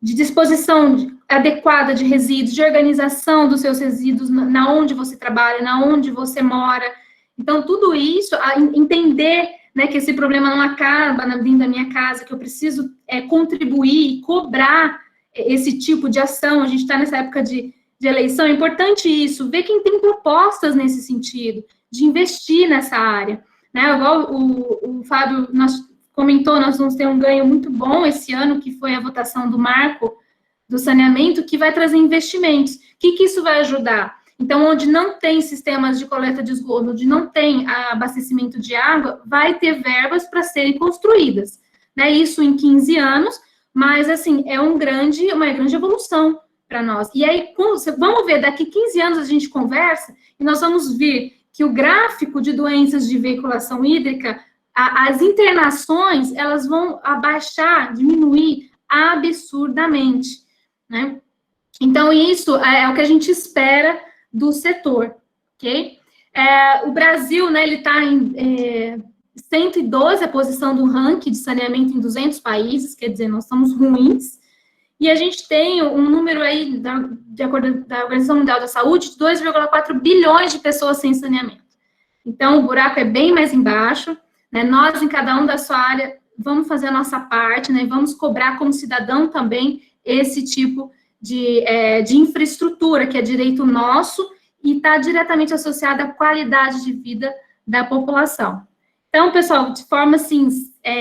disposição adequada de resíduos, de organização dos seus resíduos, na onde você trabalha, na onde você mora. Então, tudo isso, entender, né, que esse problema não acaba dentro da minha casa, que eu preciso contribuir e cobrar esse tipo de ação. A gente está nessa época de eleição, é importante isso, ver quem tem propostas nesse sentido, de investir nessa área. Né? Igual o Fábio comentou, nós vamos ter um ganho muito bom esse ano, que foi a votação do marco do saneamento, que vai trazer investimentos. O que isso vai ajudar? Então, onde não tem sistemas de coleta de esgoto, onde não tem abastecimento de água, vai ter verbas para serem construídas. Né? Isso em 15 anos, mas, assim, é uma grande evolução para nós. E aí, vamos ver, daqui 15 anos a gente conversa e nós vamos ver que o gráfico de doenças de veiculação hídrica, as internações, elas vão abaixar, diminuir absurdamente, né? Então, isso é o que a gente espera do setor, ok? O Brasil, né, ele está em 112 a posição do ranking de saneamento em 200 países, quer dizer, nós estamos ruins, e a gente tem um número aí, de acordo com a Organização Mundial da Saúde, de 2,4 bilhões de pessoas sem saneamento. Então, o buraco é bem mais embaixo, né? Nós, em cada um da sua área, vamos fazer a nossa parte, né? Vamos cobrar como cidadão também esse tipo de infraestrutura, que é direito nosso e está diretamente associado à qualidade de vida da população. Então, pessoal, de forma, assim,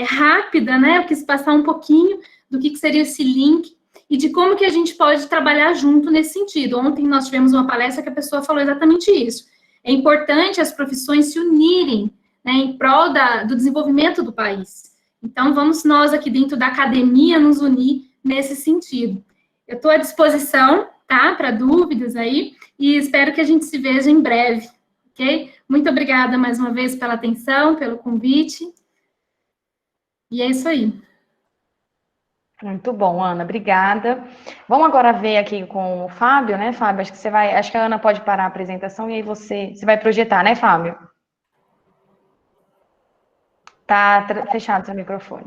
rápida, né? Eu quis passar um pouquinho do que seria esse link e de como que a gente pode trabalhar junto nesse sentido. Ontem nós tivemos uma palestra que a pessoa falou exatamente isso. É importante as profissões se unirem, né, em prol do desenvolvimento do país. Então, vamos nós aqui dentro da academia nos unir nesse sentido. Eu estou à disposição, tá, para dúvidas aí, e espero que a gente se veja em breve, ok? Muito obrigada mais uma vez pela atenção, pelo convite, e é isso aí. Muito bom, Ana, obrigada. Vamos agora ver aqui com o Fábio, né, Fábio? Acho que a Ana pode parar a apresentação e aí você vai projetar, né, Fábio? Tá fechado seu microfone.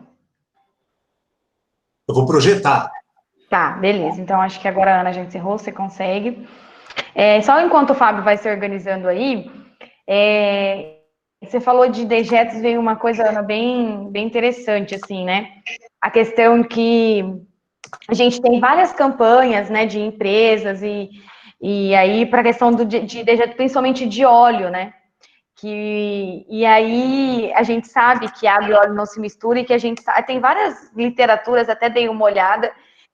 Eu vou projetar. Tá, beleza. Então, acho que agora a Ana já encerrou, você consegue. Só enquanto o Fábio vai se organizando aí, você falou de dejetos, veio uma coisa, Ana, bem interessante, assim, né? A questão que a gente tem várias campanhas, né, de empresas e aí para a questão de dejeto, principalmente de óleo, né? E aí a gente sabe que água e óleo não se misturam e que a gente tem várias literaturas, até dei uma olhada,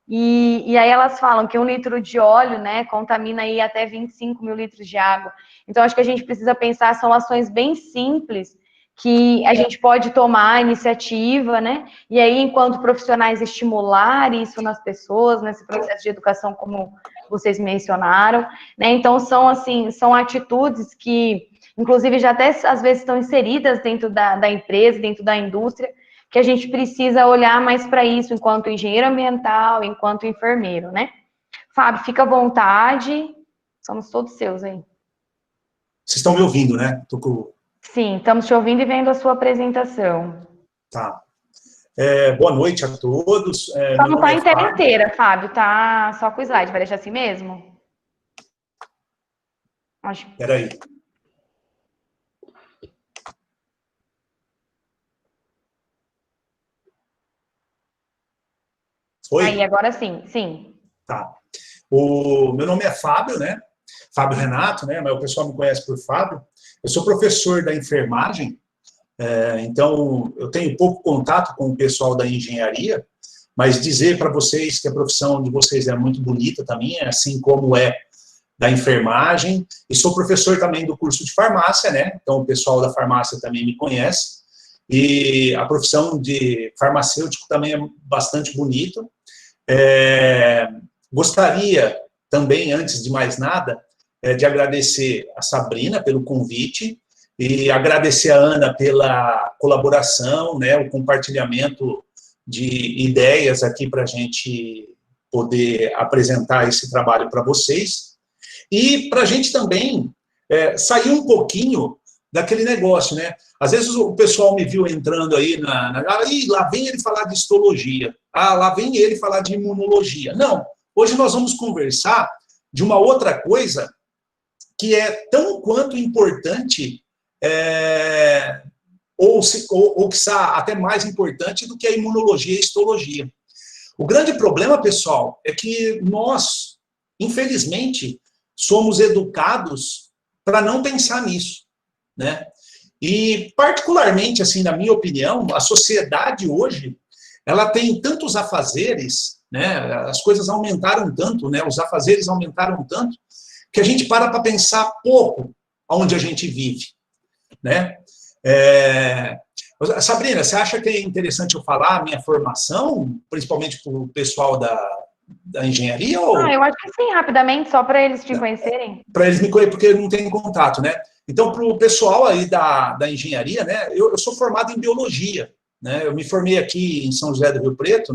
e aí elas falam que 1 litro de óleo, né, contamina aí até 25 mil litros de água. Então, acho que a gente precisa pensar, são ações bem simples, que a gente pode tomar a iniciativa, né? E aí, enquanto profissionais, estimular isso nas pessoas, nesse processo de educação, como vocês mencionaram, né? Então, são, assim, são atitudes que, inclusive, já até, às vezes, estão inseridas dentro da empresa, dentro da indústria, que a gente precisa olhar mais para isso, enquanto engenheiro ambiental, enquanto enfermeiro, né? Fábio, fica à vontade, somos todos seus aí. Vocês estão me ouvindo, né? Tô com... Sim, estamos te ouvindo e vendo a sua apresentação. Tá. Boa noite a todos. Só não está em tela inteira, Fábio, tá só com o slide, vai deixar assim mesmo? Espera aí. Oi? Aí, agora sim, sim. Tá. O meu nome é Fábio, né? Fábio Renato, né? Mas o pessoal me conhece por Fábio. Eu sou professor da enfermagem, então eu tenho pouco contato com o pessoal da engenharia, mas dizer para vocês que a profissão de vocês é muito bonita também, assim como é da enfermagem, e sou professor também do curso de farmácia, né? Então o pessoal da farmácia também me conhece, e a profissão de farmacêutico também é bastante bonita. Gostaria também, antes de mais nada, de agradecer a Sabrina pelo convite e agradecer a Ana pela colaboração, né, o compartilhamento de ideias aqui para a gente poder apresentar esse trabalho para vocês. E para a gente também sair um pouquinho daquele negócio, né? Às vezes o pessoal me viu entrando aí lá vem ele falar de histologia, lá vem ele falar de imunologia. Não, hoje nós vamos conversar de uma outra coisa que é tão quanto importante, ou que está até mais importante do que a imunologia e a histologia. O grande problema, pessoal, é que nós, infelizmente, somos educados para não pensar nisso, né? E, particularmente, assim, na minha opinião, a sociedade hoje, ela tem tantos afazeres, né? As coisas aumentaram tanto, né? Os afazeres aumentaram tanto, que a gente para pensar pouco onde a gente vive, né? Sabrina, você acha que é interessante eu falar a minha formação, principalmente para o pessoal da engenharia? Ou... eu acho que sim, rapidamente, só para eles te conhecerem. Para eles me conhecerem, porque não tem contato, né? Então, para o pessoal aí da engenharia, né? Eu sou formado em biologia, né? Eu me formei aqui em São José do Rio Preto,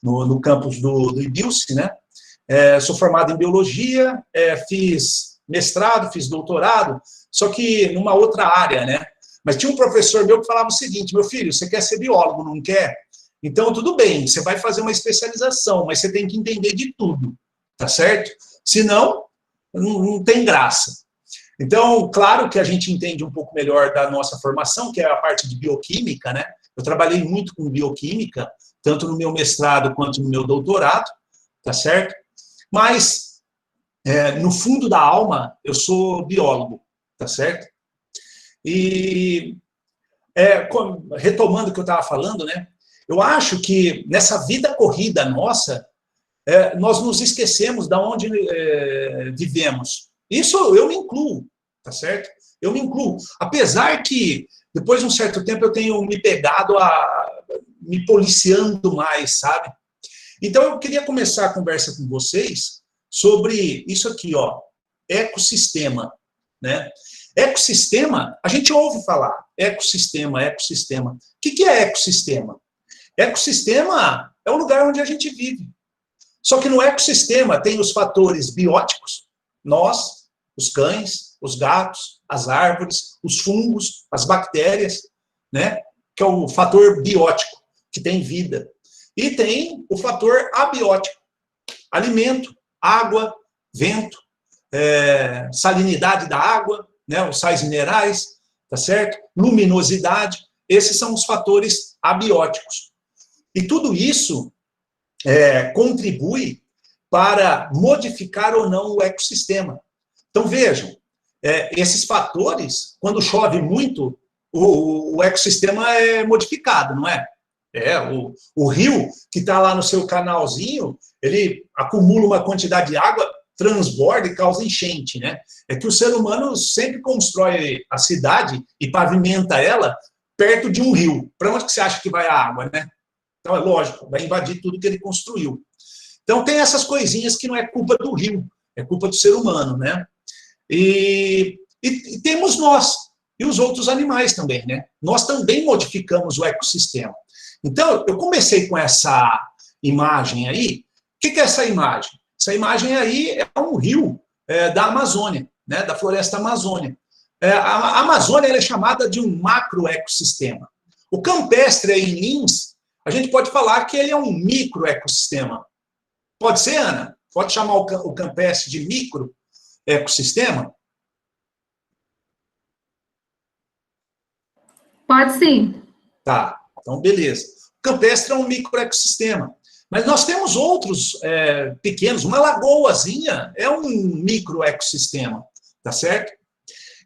no campus do IBILSE, né? Sou formado em biologia, fiz mestrado, fiz doutorado, só que numa outra área, né? Mas tinha um professor meu que falava o seguinte: meu filho, você quer ser biólogo, não quer? Então, tudo bem, você vai fazer uma especialização, mas você tem que entender de tudo, tá certo? Senão, não tem graça. Então, claro que a gente entende um pouco melhor da nossa formação, que é a parte de bioquímica, né? Eu trabalhei muito com bioquímica, tanto no meu mestrado quanto no meu doutorado, tá certo? Mas, no fundo da alma, eu sou biólogo, tá certo? E, retomando o que eu estava falando, né? Eu acho que nessa vida corrida nossa, nós nos esquecemos de onde vivemos. Isso eu me incluo, tá certo? Eu me incluo. Apesar que, depois de um certo tempo, eu tenho me pegado me policiando mais, sabe? Então, eu queria começar a conversa com vocês sobre isso aqui, ó, ecossistema, né? Ecossistema, a gente ouve falar, ecossistema, ecossistema. O que é ecossistema? Ecossistema é o lugar onde a gente vive. Só que no ecossistema tem os fatores bióticos, nós, os cães, os gatos, as árvores, os fungos, as bactérias, né? Que é o fator biótico, que tem vida. E tem o fator abiótico, alimento, água, vento, salinidade da água, né? Os sais minerais, tá certo? Luminosidade, esses são os fatores abióticos. E tudo isso contribui para modificar ou não o ecossistema. Então, vejam, esses fatores, quando chove muito, o ecossistema é modificado, não é? O rio que está lá no seu canalzinho, ele acumula uma quantidade de água transborda e causa enchente, né? É que o ser humano sempre constrói a cidade e pavimenta ela perto de um rio. Para onde que você acha que vai a água, né? Então, é lógico, vai invadir tudo que ele construiu. Então, tem essas coisinhas que não é culpa do rio, é culpa do ser humano, né? E temos nós, e os outros animais também, né? Nós também modificamos o ecossistema. Então, eu comecei com essa imagem aí. O que é essa imagem? Essa imagem aí é um rio da Amazônia, né? Da floresta amazônica. A Amazônia ela é chamada de um macroecossistema. O campestre aí em Lins, a gente pode falar que ele é um microecossistema. Pode ser, Ana? Pode chamar o campestre de microecossistema? Pode sim. Tá, então beleza. O campestre é um microecossistema. Mas nós temos outros pequenos, uma lagoazinha é um microecossistema, tá certo?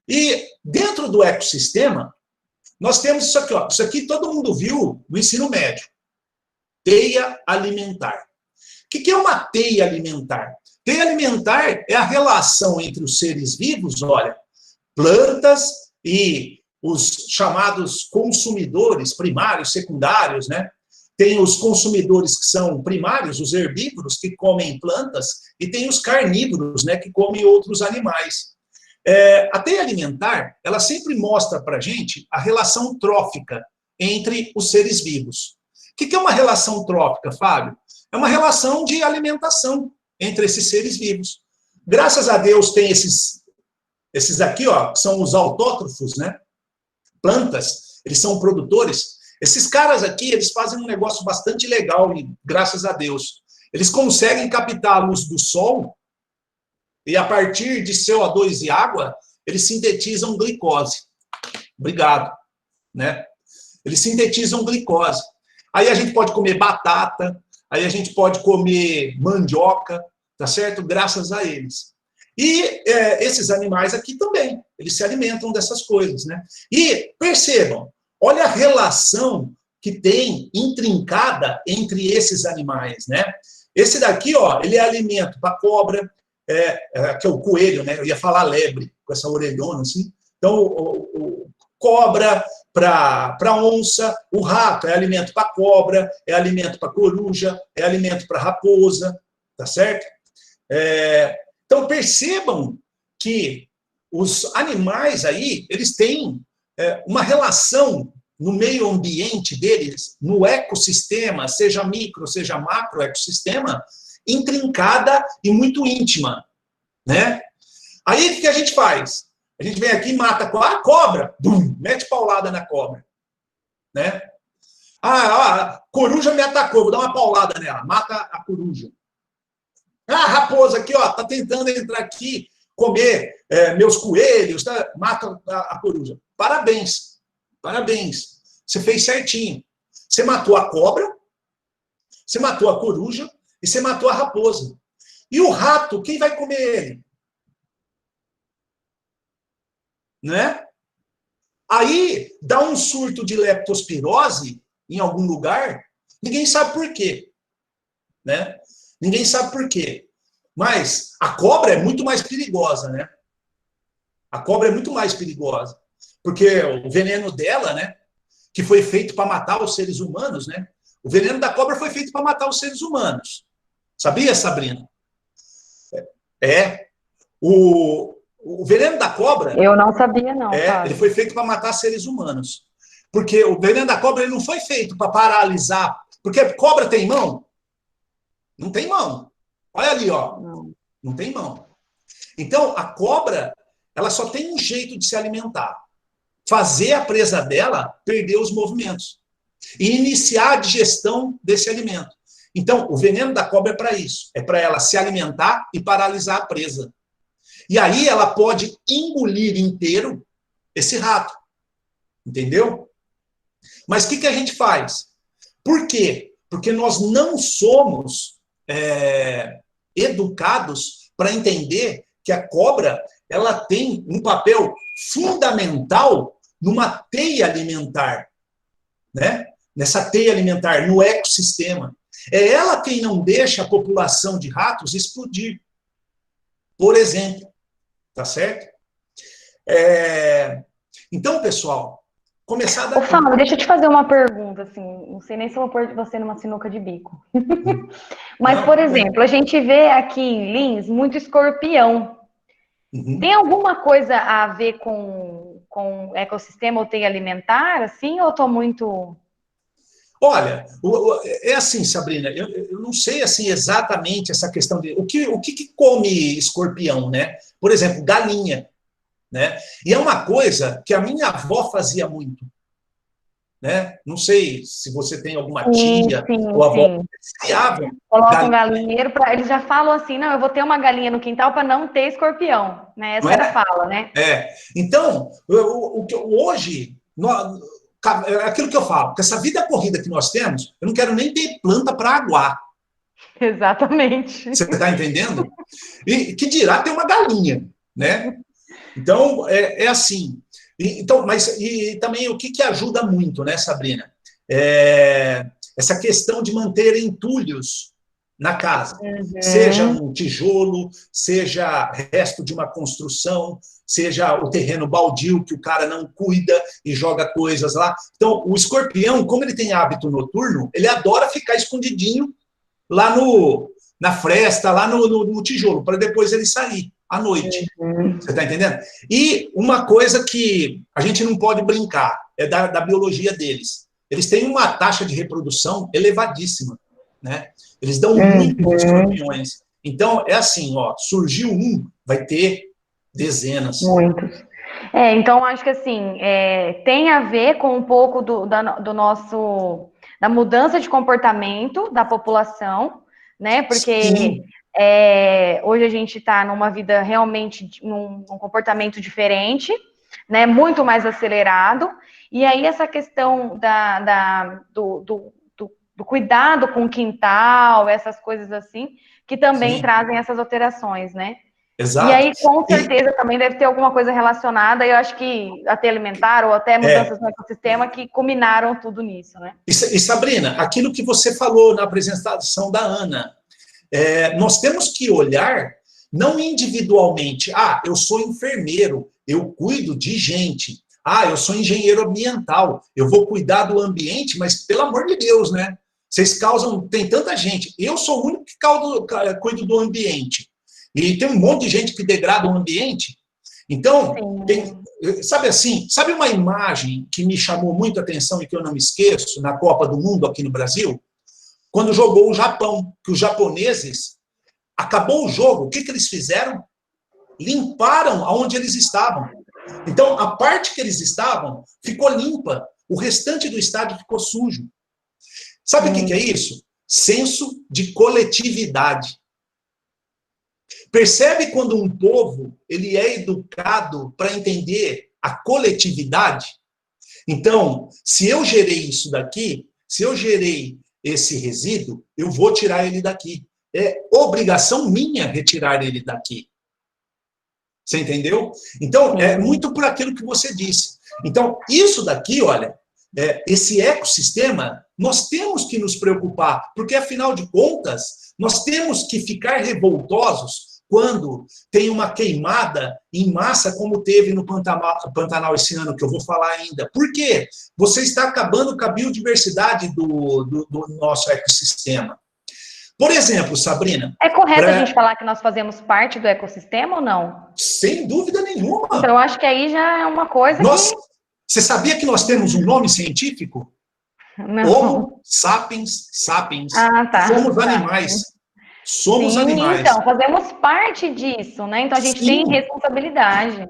E dentro do ecossistema, nós temos isso aqui, ó. Isso aqui todo mundo viu no ensino médio. Teia alimentar. O que é uma teia alimentar? Teia alimentar é a relação entre os seres vivos, olha, plantas e os chamados consumidores primários, secundários, né? Tem os consumidores que são primários, os herbívoros, que comem plantas, e tem os carnívoros, né, que comem outros animais. A teia alimentar, ela sempre mostra para a gente a relação trófica entre os seres vivos. O que é uma relação trófica, Fábio? É uma relação de alimentação entre esses seres vivos. Graças a Deus tem esses aqui, ó, que são os autótrofos, né? Plantas, eles são produtores. Esses caras aqui, eles fazem um negócio bastante legal, e graças a Deus. Eles conseguem captar a luz do sol e, a partir de CO2 e água, eles sintetizam glicose. Obrigado. Né? Eles sintetizam glicose. Aí a gente pode comer batata, aí a gente pode comer mandioca, tá certo? Graças a eles. E esses animais aqui também, eles se alimentam dessas coisas, né? E percebam, olha a relação que tem intrincada entre esses animais, né? Esse daqui, ó, ele é alimento para cobra, que é o coelho, né? Eu ia falar lebre, com essa orelhona assim. Então, o cobra para onça, o rato é alimento para cobra, é alimento para coruja, é alimento para raposa, tá certo? Então, percebam que os animais aí, eles têm uma relação no meio ambiente deles, no ecossistema, seja micro, seja macro ecossistema, intrincada e muito íntima, né? Aí, o que a gente faz? A gente vem aqui e mata a cobra, bum, mete paulada na cobra, né? A coruja me atacou, vou dar uma paulada nela, mata a coruja. A raposa aqui, ó, tá tentando entrar aqui, comer meus coelhos, tá? Mata a coruja. Parabéns, parabéns. Você fez certinho. Você matou a cobra, você matou a coruja e você matou a raposa. E o rato, quem vai comer ele? Né? Aí dá um surto de leptospirose em algum lugar, ninguém sabe por quê, né? Ninguém sabe por quê. Mas a cobra é muito mais perigosa, né? A cobra é muito mais perigosa, porque o veneno dela, né, que foi feito para matar os seres humanos, né? O veneno da cobra foi feito para matar os seres humanos. Sabia, Sabrina? O veneno da cobra... Eu não sabia, não. Ele foi feito para matar seres humanos. Porque o veneno da cobra ele não foi feito para paralisar. Porque cobra tem mão? Não tem mão. Olha ali, ó. Não tem mão. Então, a cobra, ela só tem um jeito de se alimentar. Fazer a presa dela perder os movimentos. E iniciar a digestão desse alimento. Então, o veneno da cobra é para isso. É para ela se alimentar e paralisar a presa. E aí ela pode engolir inteiro esse rato. Entendeu? Mas o que a gente faz? Por quê? Porque nós não somos educados para entender que a cobra ela tem um papel fundamental numa teia alimentar, né? Nessa teia alimentar, no ecossistema. É ela quem não deixa a população de ratos explodir. por exemplo, tá certo? Então, pessoal, começar Ô, Fábio, deixa eu te fazer uma pergunta, assim, não sei nem se eu vou pôr você numa sinuca de bico. Mas, Não, por exemplo, a gente vê aqui em Lins muito escorpião. Tem alguma coisa a ver com ecossistema ou teia alimentar, assim, ou eu tô muito... Olha, é assim, Sabrina, eu não sei assim exatamente essa questão de o que come escorpião, né? Por exemplo, galinha, né? E é uma coisa que a minha avó fazia muito, né? Não sei se você tem alguma tia ou avó que criava Coloca um galinha, galinheiro para eles já falam assim, não, eu vou ter uma galinha no quintal para não ter escorpião, né? não Essa era a é? fala, né? Então, hoje, é aquilo que eu falo, com essa vida corrida que nós temos, eu não quero nem ter planta para aguar. Exatamente. Você está entendendo? E que dirá ter uma galinha, né? Então, é assim. Então, mas e também o que ajuda muito, né, Sabrina? Essa questão de manter entulhos na casa. Seja um tijolo, seja resto de uma construção, seja o terreno baldio que o cara não cuida e joga coisas lá. Então, o escorpião, como ele tem hábito noturno, ele adora ficar escondidinho lá na fresta, lá no tijolo, para depois ele sair à noite. Você está entendendo? E uma coisa que a gente não pode brincar é da biologia deles. Eles têm uma taxa de reprodução elevadíssima, né? Eles dão muitos escorpiões. Então, é assim, ó, surgiu um, vai ter dezenas. Muitos. Então, acho que assim, tem a ver com um pouco da mudança de comportamento da população, né? Porque hoje a gente está numa vida realmente, num comportamento diferente, né? Muito mais acelerado. E aí essa questão do cuidado com o quintal, essas coisas assim, que também trazem essas alterações, né? Exato. E aí, com certeza, também deve ter alguma coisa relacionada, eu acho que até alimentar ou até mudanças no ecossistema que culminaram tudo nisso, né? E Sabrina, aquilo que você falou na apresentação da Ana, nós temos que olhar não individualmente. Ah, eu sou enfermeiro, eu cuido de gente. Ah, eu sou engenheiro ambiental, eu vou cuidar do ambiente, mas pelo amor de Deus, né? Vocês causam, tem tanta gente. Eu sou o único que cuido do ambiente. E tem um monte de gente que degrada o ambiente. Então, sabe assim, sabe uma imagem que me chamou muito a atenção e que eu não me esqueço, na Copa do Mundo aqui no Brasil? Quando jogou o Japão, que os japoneses, acabou o jogo, o que eles fizeram? Limparam aonde eles estavam. Então, a parte que eles estavam ficou limpa, o restante do estádio ficou sujo. Sabe o que é isso? Senso de coletividade. Percebe quando um povo ele é educado para entender a coletividade? Então, se eu gerei isso daqui, se eu gerei esse resíduo, eu vou tirar ele daqui. É obrigação minha retirar ele daqui. Você entendeu? Então, é muito por aquilo que você disse. Então, isso daqui, olha, esse ecossistema, nós temos que nos preocupar, porque, afinal de contas, nós temos que ficar revoltosos quando tem uma queimada em massa, como teve no Pantanal esse ano, que eu vou falar ainda. Por quê? Você está acabando com a biodiversidade do nosso ecossistema. Por exemplo, Sabrina... É correto a gente falar que nós fazemos parte do ecossistema ou não? Sem dúvida nenhuma. Então, eu acho que aí já é uma coisa Você sabia que nós temos um nome científico? Não. Homo sapiens sapiens. Tá. Somos animais. Somos animais. Então, fazemos parte disso, né? Então, a gente tem responsabilidade.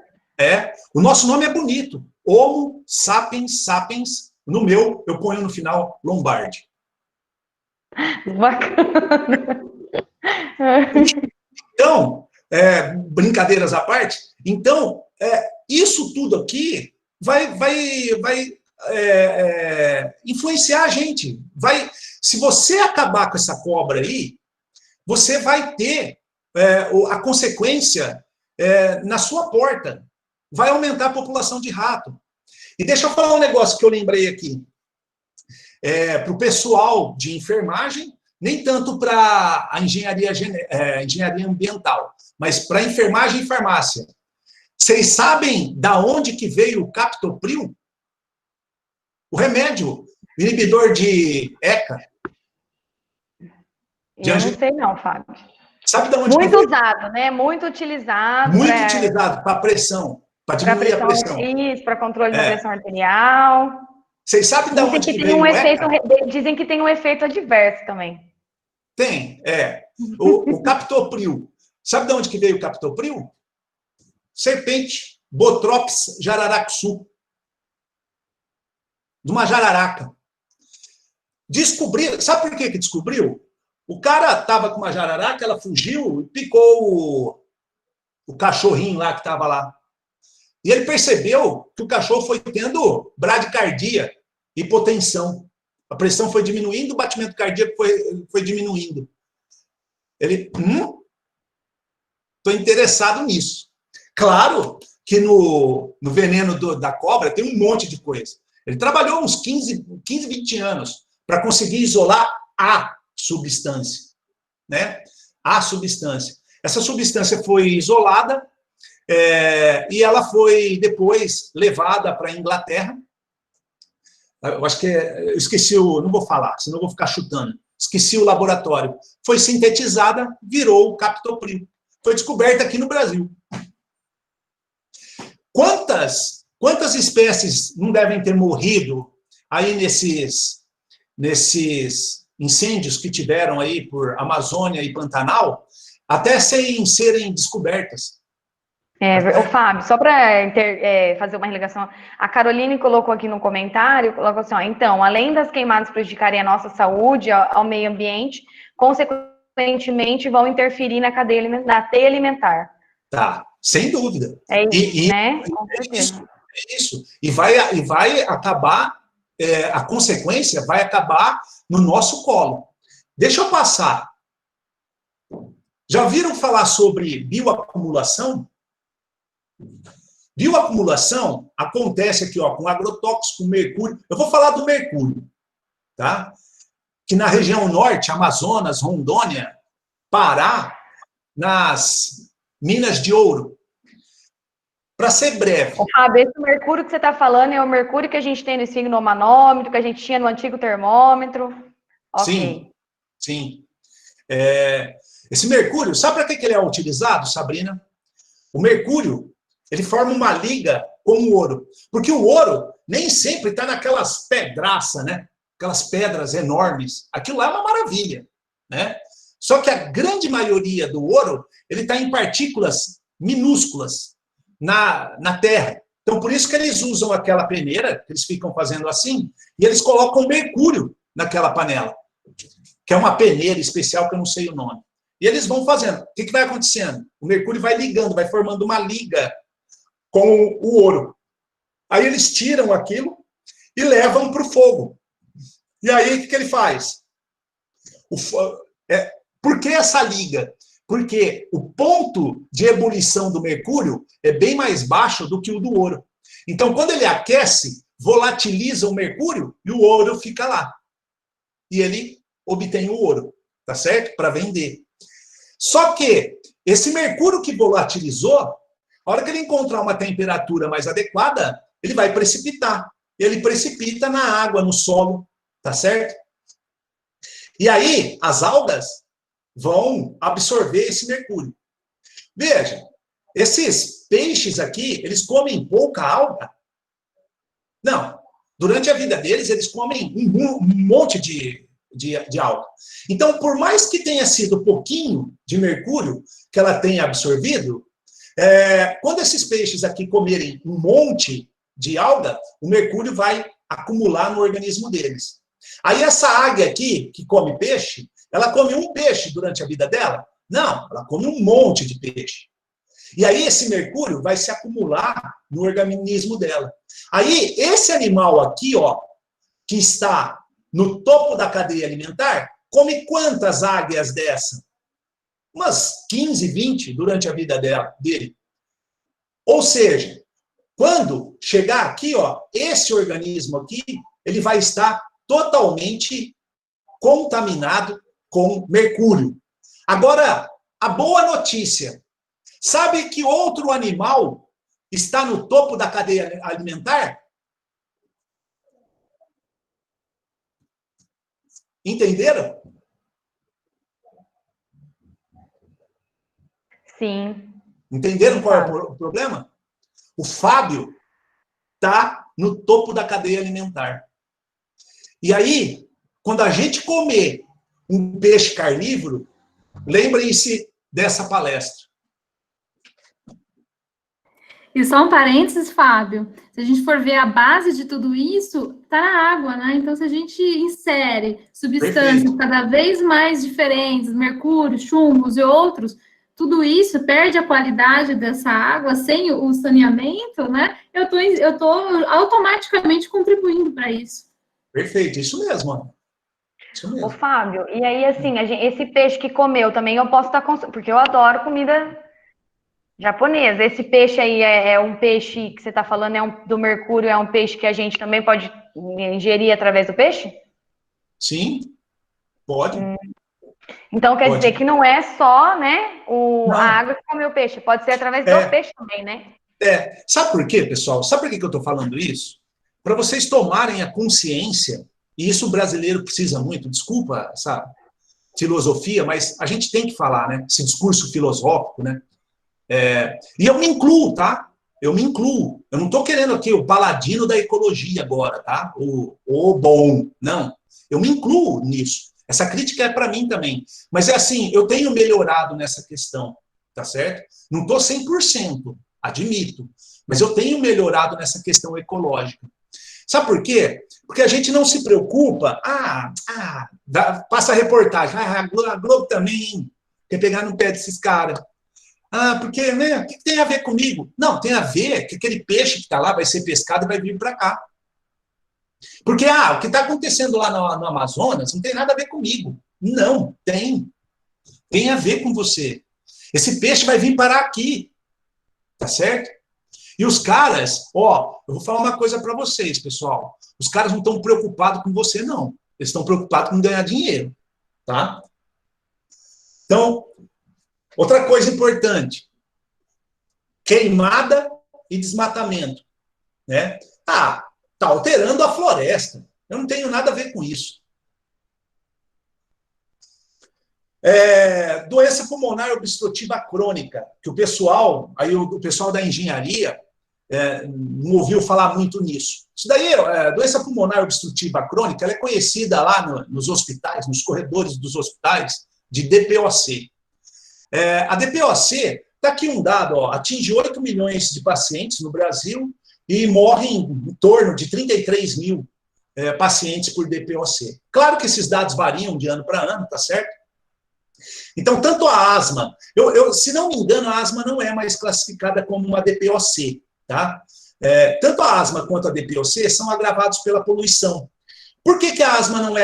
O nosso nome é bonito. Homo sapiens sapiens. No meu, eu ponho no final Lombardi. Bacana. Então, brincadeiras à parte, então, isso tudo aqui vai influenciar a gente. Se você acabar com essa cobra aí, você vai ter a consequência na sua porta. Vai aumentar a população de rato. E deixa eu falar um negócio que eu lembrei aqui. Para o pessoal de enfermagem, nem tanto para a engenharia ambiental, mas para enfermagem e farmácia. Vocês sabem da onde que veio o captopril? O remédio, inibidor de ECA. Eu não sei não, Fábio. Sabe de onde muito usado, né? Muito utilizado. Muito utilizado para pressão, para diminuir a pressão. Isso, para controle da pressão arterial. Vocês sabem de onde que veio o ECA? Dizem que tem um efeito adverso também. Tem, o captopril. Sabe de onde que veio o captopril? Serpente, Botrops jararacuçu. De uma jararaca. Descobriu, sabe por que descobriu? O cara estava com uma jararaca, ela fugiu e picou o cachorrinho lá que estava lá. E ele percebeu que o cachorro foi tendo bradicardia, hipotensão. A pressão foi diminuindo, o batimento cardíaco foi diminuindo. Ele, estou interessado nisso. Claro que no veneno da cobra tem um monte de coisa. Ele trabalhou uns 15, 20 anos para conseguir isolar a substância, né? A substância. Essa substância foi isolada e ela foi depois levada para a Inglaterra. Eu acho que eu esqueci não vou falar, senão eu vou ficar chutando. Esqueci o laboratório. Foi sintetizada, virou o captopril. Foi descoberta aqui no Brasil. Quantas espécies não devem ter morrido aí nesses incêndios que tiveram aí por Amazônia e Pantanal, até sem serem descobertas? Fábio, só para fazer uma ligação, a Caroline colocou aqui no comentário, colocou assim, então, além das queimadas prejudicarem a nossa saúde, ao meio ambiente, consequentemente vão interferir na teia alimentar. Tá, sem dúvida. É isso, né? Com certeza. É isso. E vai acabar, a consequência vai acabar no nosso colo. Deixa eu passar. Já ouviram falar sobre bioacumulação? Bioacumulação acontece aqui, com agrotóxico, mercúrio. Eu vou falar do mercúrio, tá? Que na região norte, Amazonas, Rondônia, Pará, nas minas de ouro. Para ser breve. Fábio, esse mercúrio que você está falando é o mercúrio que a gente tem no esfigmomanômetro, que a gente tinha no antigo termômetro. Okay. Sim. Esse mercúrio, sabe para que ele é utilizado, Sabrina? O mercúrio, ele forma uma liga com o ouro. Porque o ouro nem sempre está naquelas pedraças, né? Aquelas pedras enormes. Aquilo lá é uma maravilha, né? Só que a grande maioria do ouro, ele está em partículas minúsculas na terra. Então, por isso que eles usam aquela peneira, que eles ficam fazendo assim, e eles colocam mercúrio naquela panela, que é uma peneira especial que eu não sei o nome. E eles vão fazendo. O que vai acontecendo? O mercúrio vai ligando, vai formando uma liga com o ouro. Aí eles tiram aquilo e levam para o fogo. E aí, o que ele faz? Por que essa liga? Porque o ponto de ebulição do mercúrio é bem mais baixo do que o do ouro. Então, quando ele aquece, volatiliza o mercúrio e o ouro fica lá. E ele obtém o ouro, tá certo? Para vender. Só que esse mercúrio que volatilizou, a hora que ele encontrar uma temperatura mais adequada, ele vai precipitar. Ele precipita na água, no solo, tá certo? E aí, as algas vão absorver esse mercúrio. Veja, esses peixes aqui, eles comem pouca alga? Não. Durante a vida deles, eles comem um monte de alga. Então, por mais que tenha sido pouquinho de mercúrio que ela tenha absorvido, quando esses peixes aqui comerem um monte de alga, o mercúrio vai acumular no organismo deles. Aí essa águia aqui, que come peixe, ela come um peixe durante a vida dela? Não, ela come um monte de peixe. E aí esse mercúrio vai se acumular no organismo dela. Aí esse animal aqui, que está no topo da cadeia alimentar, come quantas águias dessa? Umas 15, 20 durante a vida dele. Ou seja, quando chegar aqui, esse organismo aqui, ele vai estar totalmente contaminado com mercúrio. Agora, a boa notícia. Sabe que outro animal está no topo da cadeia alimentar? Entenderam? Sim. Entenderam qual é o problema? O Fábio está no topo da cadeia alimentar. E aí, quando a gente comer um peixe carnívoro, lembrem-se dessa palestra. E só um parênteses, Fábio, se a gente for ver a base de tudo isso, está na água, né? Então, se a gente insere substâncias Perfeito. cada vez mais diferentes, mercúrio, chumbos e outros, tudo isso perde a qualidade dessa água sem o saneamento, né? Eu tô automaticamente contribuindo para isso. Perfeito, isso mesmo, Ana. Isso mesmo. Ô, Fábio, e aí, assim, esse peixe que comeu também eu posso estar consumindo, porque eu adoro comida japonesa. Esse peixe aí é um peixe que você está falando, do mercúrio, é um peixe que a gente também pode ingerir através do peixe? Sim, pode. Então quer dizer que não é só, né, a Não. água que comeu o peixe, pode ser através do peixe também, né? Sabe por quê, pessoal? Sabe por que eu estou falando isso? Para vocês tomarem a consciência, e isso o brasileiro precisa muito, desculpa essa filosofia, mas a gente tem que falar, né? Esse discurso filosófico, né? E eu me incluo, tá? Eu me incluo. Eu não estou querendo aqui o paladino da ecologia agora, tá? O bom. Não. Eu me incluo nisso. Essa crítica é para mim também. Mas é assim, eu tenho melhorado nessa questão, tá certo? Não estou 100%, admito. Mas eu tenho melhorado nessa questão ecológica. Sabe por quê? Porque a gente não se preocupa. Passa a reportagem. A Globo também quer pegar no pé desses caras. Porque, né? O que tem a ver comigo? Não, tem a ver que aquele peixe que está lá vai ser pescado e vai vir para cá. Porque, o que está acontecendo lá no Amazonas não tem nada a ver comigo. Não, tem. Tem a ver com você. Esse peixe vai vir parar aqui. Tá certo? E os caras, eu vou falar uma coisa para vocês, pessoal. Os caras não estão preocupados com você, não. Eles estão preocupados com ganhar dinheiro. Tá? Então, outra coisa importante. Queimada e desmatamento. Né? Tá alterando a floresta. Eu não tenho nada a ver com isso. Doença pulmonar obstrutiva crônica, que o pessoal da engenharia não ouviu falar muito nisso. Isso daí, doença pulmonar obstrutiva crônica, ela é conhecida lá nos hospitais, nos corredores dos hospitais, de DPOC. A DPOC, está aqui um dado, atinge 8 milhões de pacientes no Brasil e morrem em torno de 33 mil pacientes por DPOC. Claro que esses dados variam de ano para ano, tá certo? Então, tanto a asma, se não me engano, a asma não é mais classificada como uma DPOC, tá? Tanto a asma quanto a DPOC são agravados pela poluição. Por que a asma não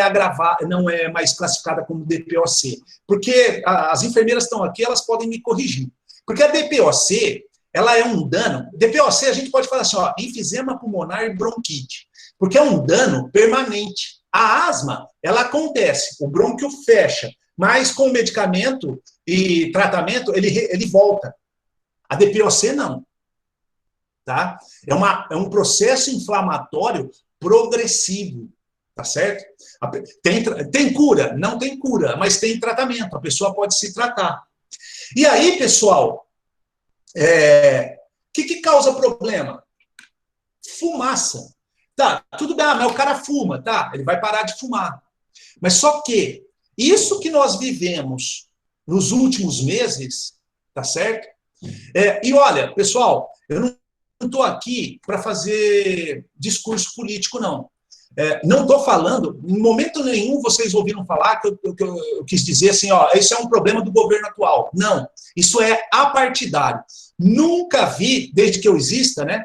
é mais classificada como DPOC? Porque as enfermeiras estão aqui, elas podem me corrigir. Porque a DPOC, ela é um dano. DPOC, a gente pode falar assim, enfisema pulmonar e bronquite. Porque é um dano permanente. A asma, ela acontece, o brônquio fecha, mas com medicamento e tratamento, ele volta. A DPOC, não. Tá? É um processo inflamatório progressivo. Tá certo? Tem cura? Não tem cura, mas tem tratamento. A pessoa pode se tratar. E aí, pessoal, o que causa problema? Fumaça. Tá, tudo bem, mas o cara fuma, tá? Ele vai parar de fumar. Mas só que isso que nós vivemos nos últimos meses, tá certo? E olha, pessoal, eu não estou aqui para fazer discurso político, não. Não estou falando, em momento nenhum vocês ouviram falar que eu quis dizer assim, isso é um problema do governo atual. Não, isso é apartidário. Nunca vi, desde que eu exista, né?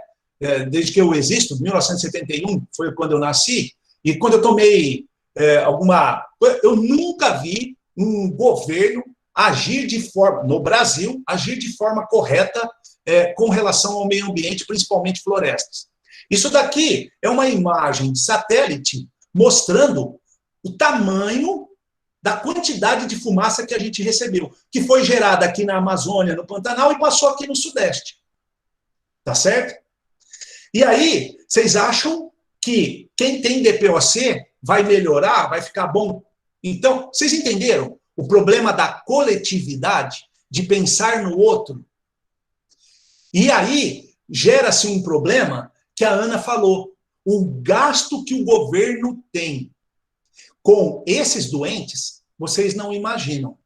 Desde que eu existo, 1971 foi quando eu nasci, e quando eu tomei eu nunca vi um governo agir no Brasil, agir de forma correta com relação ao meio ambiente, principalmente florestas. Isso daqui é uma imagem de satélite mostrando o tamanho da quantidade de fumaça que a gente recebeu, que foi gerada aqui na Amazônia, no Pantanal, e passou aqui no Sudeste. Tá certo? E aí, vocês acham que quem tem DPOC vai melhorar, vai ficar bom? Então, vocês entenderam o problema da coletividade, de pensar no outro? E aí, gera-se um problema que a Ana falou, o gasto que o governo tem com esses doentes, vocês não imaginam.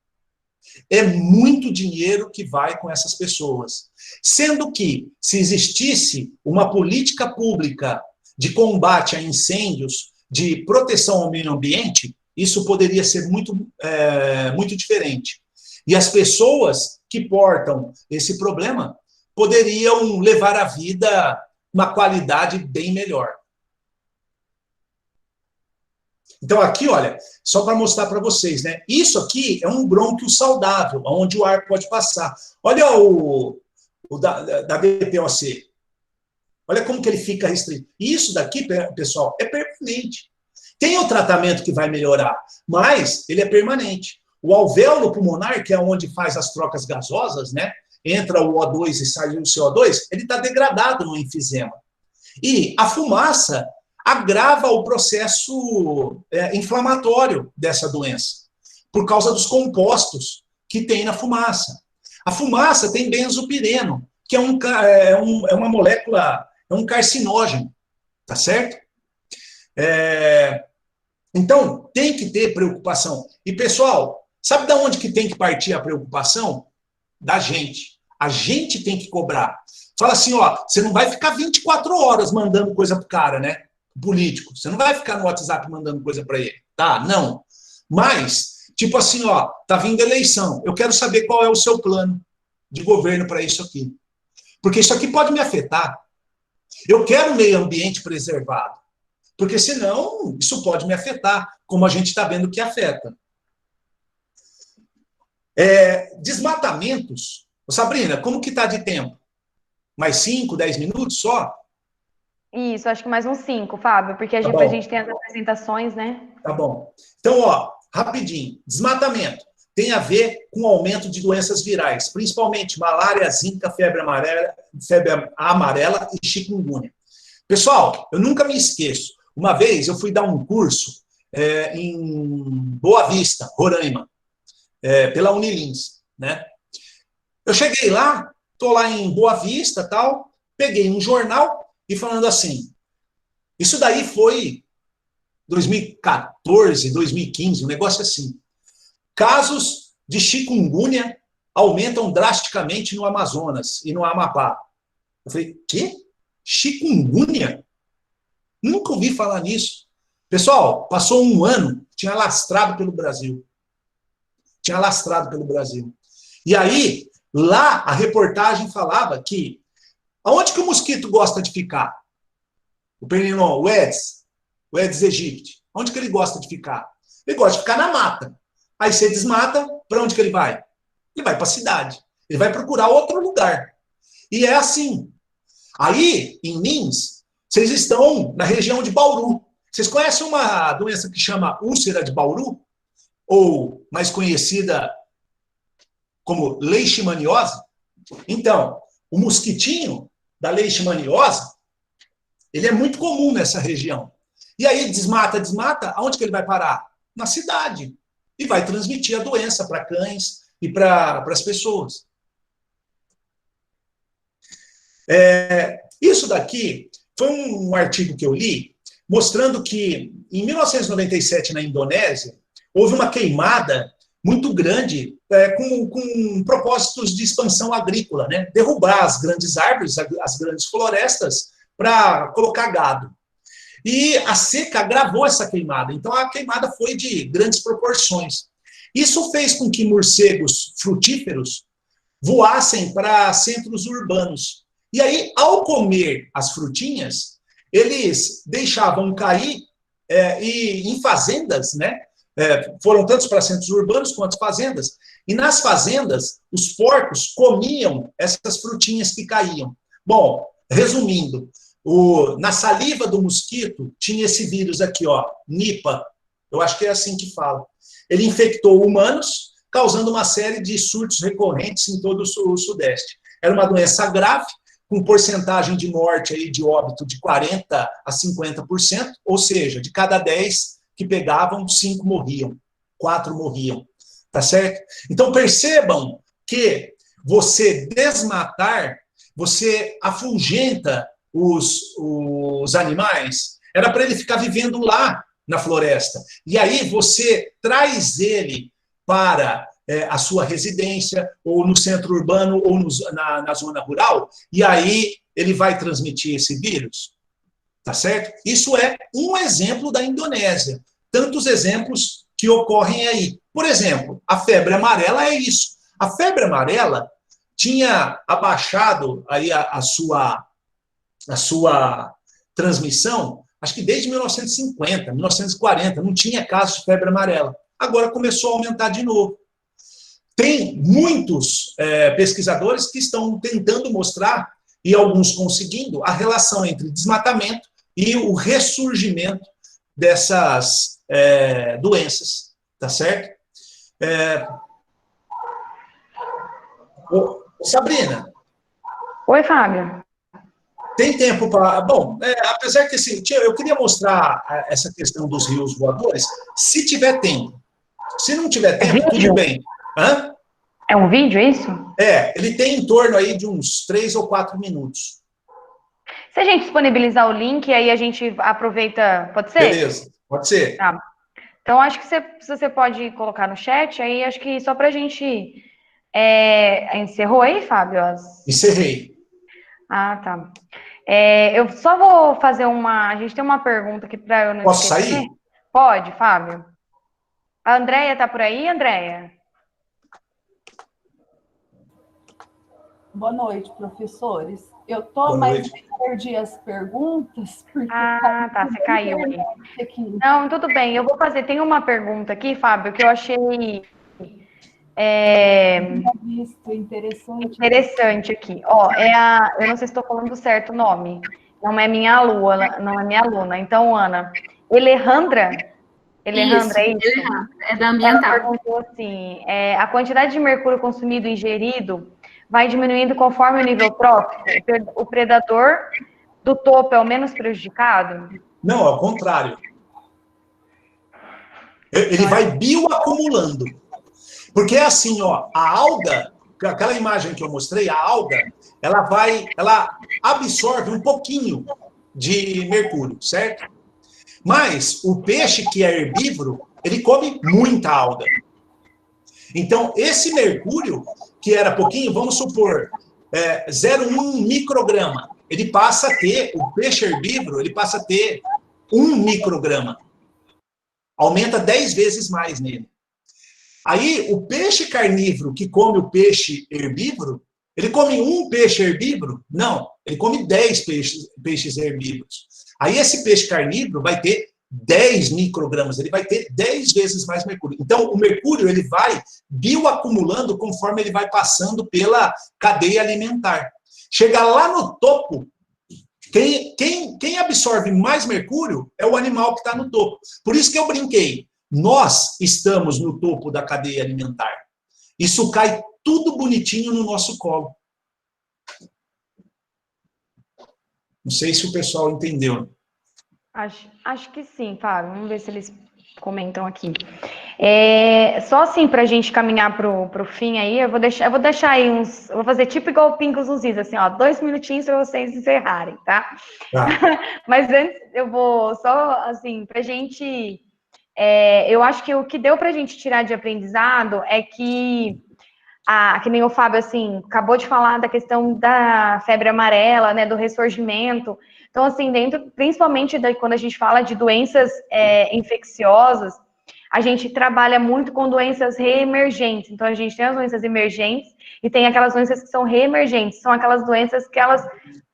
É muito dinheiro que vai com essas pessoas. Sendo que, se existisse uma política pública de combate a incêndios, de proteção ao meio ambiente, isso poderia ser muito diferente. E as pessoas que portam esse problema poderiam levar a vida uma qualidade bem melhor. Então, aqui, olha, só para mostrar para vocês, né? Isso aqui é um brônquio saudável, onde o ar pode passar. Olha o da DPOC. Olha como que ele fica restrito. Isso daqui, pessoal, é permanente. Tem o tratamento que vai melhorar, mas ele é permanente. O alvéolo pulmonar, que é onde faz as trocas gasosas, né? Entra o O2 e sai o CO2, ele está degradado no enfisema. E a fumaça agrava o processo inflamatório dessa doença, por causa dos compostos que tem na fumaça. A fumaça tem benzopireno, que é uma molécula, é um carcinógeno, tá certo? Então, tem que ter preocupação. E, pessoal, sabe de onde que tem que partir a preocupação? Da gente. A gente tem que cobrar. Fala assim, ó, você não vai ficar 24 horas mandando coisa pro cara, né? Político. Você não vai ficar no WhatsApp mandando coisa para ele, tá? Não. Mas, tipo assim, ó, tá vindo eleição. Eu quero saber qual é o seu plano de governo para isso aqui. Porque isso aqui pode me afetar. Eu quero o meio ambiente preservado. Porque senão, isso pode me afetar, como a gente está vendo que afeta. Desmatamentos. Ô, Sabrina, como que tá de tempo? Mais 5, 10 minutos só? Isso, acho que mais uns 5, Fábio, porque a gente tem as apresentações, né? Tá bom. Então, ó, rapidinho. Desmatamento tem a ver com o aumento de doenças virais, principalmente malária, zika, febre amarela e chikungunya. Pessoal, eu nunca me esqueço. Uma vez eu fui dar um curso em Boa Vista, Roraima, pela Unilins, né? Eu cheguei lá, tô lá em Boa Vista, tal, peguei um jornal e falando assim, isso daí foi 2014, 2015, um negócio assim. Casos de chikungunya aumentam drasticamente no Amazonas e no Amapá. Eu falei, quê? Chikungunya? Nunca ouvi falar nisso. Pessoal, passou um ano, tinha alastrado pelo Brasil. Tinha alastrado pelo Brasil. E aí, lá a reportagem falava que aonde que o mosquito gosta de ficar? O pernilongo, o Aedes aegypti. Onde que ele gosta de ficar? Ele gosta de ficar na mata. Aí você desmata, para onde que ele vai? Ele vai para a cidade. Ele vai procurar outro lugar. E é assim. Aí, em Lins, vocês estão na região de Bauru. Vocês conhecem uma doença que chama úlcera de Bauru? Ou mais conhecida como leishmaniose? Então, o mosquitinho da leishmaniose, ele é muito comum nessa região. E aí desmata, aonde que ele vai parar? Na cidade. E vai transmitir a doença para cães e para as pessoas. Isso daqui foi um artigo que eu li, mostrando que em 1997, na Indonésia, houve uma queimada muito grande com propósitos de expansão agrícola, né? Derrubar as grandes árvores, as grandes florestas, para colocar gado. E a seca agravou essa queimada. Então, a queimada foi de grandes proporções. Isso fez com que morcegos frutíferos voassem para centros urbanos. E aí, ao comer as frutinhas, eles deixavam cair e em fazendas, né? Foram tantos para centros urbanos quanto fazendas. E nas fazendas, os porcos comiam essas frutinhas que caíam. Bom, resumindo, na saliva do mosquito tinha esse vírus aqui, ó, Nipa. Eu acho que é assim que fala. ele infectou humanos, causando uma série de surtos recorrentes em todo o Sudeste. Era uma doença grave, com porcentagem de morte aí, de óbito de 40% a 50%, ou seja, de cada 10 que pegavam, 5 morriam, 4 morriam, tá certo? Então percebam que você desmatar, você afugenta os animais, era para ele ficar vivendo lá na floresta. E aí você traz ele para a sua residência, ou no centro urbano, ou na zona rural, e aí ele vai transmitir esse vírus. Tá certo? Isso é um exemplo da Indonésia. Tantos exemplos que ocorrem aí. Por exemplo, a febre amarela é isso. A febre amarela tinha abaixado aí a sua transmissão, acho que desde 1950, 1940, não tinha casos de febre amarela. Agora começou a aumentar de novo. Tem muitos pesquisadores que estão tentando mostrar, e alguns conseguindo, a relação entre desmatamento e o ressurgimento dessas doenças, tá certo? Sabrina. Oi, Fábio. Tem tempo para... Bom, apesar que assim, eu queria mostrar essa questão dos rios voadores, se tiver tempo. Se não tiver tempo, tudo bem. Hã? É um vídeo, é isso? Ele tem em torno aí de uns 3 ou 4 minutos. Se a gente disponibilizar o link, aí a gente aproveita, pode ser? Beleza, pode ser. Tá. Então, acho que você pode colocar no chat, aí acho que só pra gente... encerrou aí, Fábio? Encerrei. Ah, tá. Eu só vou fazer a gente tem uma pergunta aqui para eu não Posso esquecer. sair? Pode, Fábio. A Andréia tá por aí, Andréia? Boa noite, professores. Eu mas perdi as perguntas. Porque tá, você caiu aí. Não, tudo bem, eu vou fazer. Tem uma pergunta aqui, Fábio, que eu achei interessante aqui. Eu não sei se estou falando certo o nome. Não é minha aluna. Então, Ana, Alejandra, Isso, é isso? É da ambiental. Ela perguntou assim, a quantidade de mercúrio consumido e ingerido vai diminuindo conforme o nível trófico? O predador do topo é o menos prejudicado? Não, é o contrário. Ele vai bioacumulando. Porque é assim, ó, a alga, aquela imagem que eu mostrei, a alga, ela absorve um pouquinho de mercúrio, certo? Mas o peixe que é herbívoro, ele come muita alga. Então, esse mercúrio, que era pouquinho, vamos supor, 0,1 micrograma, ele passa a ter, o peixe herbívoro, ele passa a ter 1 micrograma. Aumenta 10 vezes mais nele. Aí, o peixe carnívoro que come o peixe herbívoro, ele come um peixe herbívoro? Não, ele come 10 peixes herbívoros. Aí, esse peixe carnívoro vai ter 10 microgramas, ele vai ter 10 vezes mais mercúrio. Então, o mercúrio, ele vai bioacumulando conforme ele vai passando pela cadeia alimentar. Chega lá no topo, quem absorve mais mercúrio é o animal que está no topo. Por isso que eu brinquei. Nós estamos no topo da cadeia alimentar. Isso cai tudo bonitinho no nosso colo. Não sei se o pessoal entendeu. Acho que sim, Fábio. Vamos ver se eles comentam aqui. Só assim, para a gente caminhar para o fim aí, eu vou deixar aí uns... Eu vou fazer tipo igual o Pingos nos Is, assim, ó, 2 minutinhos para vocês encerrarem, tá? Mas antes, eu vou só, assim, para a gente... eu acho que o que deu para a gente tirar de aprendizado é que nem o Fábio, assim, acabou de falar da questão da febre amarela, né, do ressurgimento. Então, assim, principalmente quando a gente fala de doenças infecciosas, a gente trabalha muito com doenças reemergentes. Então, a gente tem as doenças emergentes e tem aquelas doenças que são reemergentes. São aquelas doenças que elas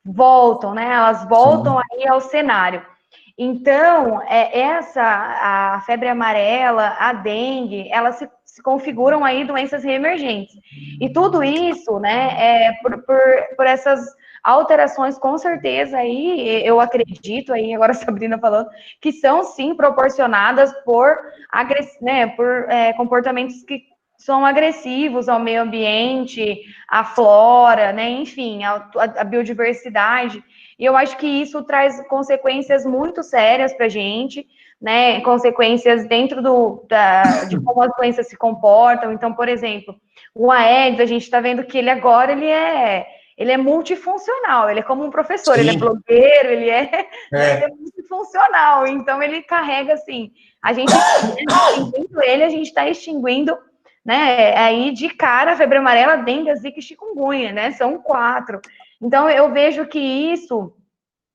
voltam, né? Elas voltam aí ao cenário. Então, a febre amarela, a dengue, elas se configuram aí doenças reemergentes. E tudo isso, né, por essas alterações, com certeza, aí, eu acredito, aí, agora a Sabrina falando, que são, sim, proporcionadas por, comportamentos que são agressivos ao meio ambiente, à flora, né, enfim, a biodiversidade. E eu acho que isso traz consequências muito sérias para a gente, né, consequências dentro de como as doenças se comportam. Então, por exemplo, o Aedes, a gente está vendo que ele agora, ele é multifuncional, ele é como um professor, ele é blogueiro, ele é multifuncional, então ele carrega, assim, a gente extinguindo ele, a gente está extinguindo, né, aí de cara, febre amarela, dengue, zika e chikungunya, né, são 4. Então, eu vejo que isso,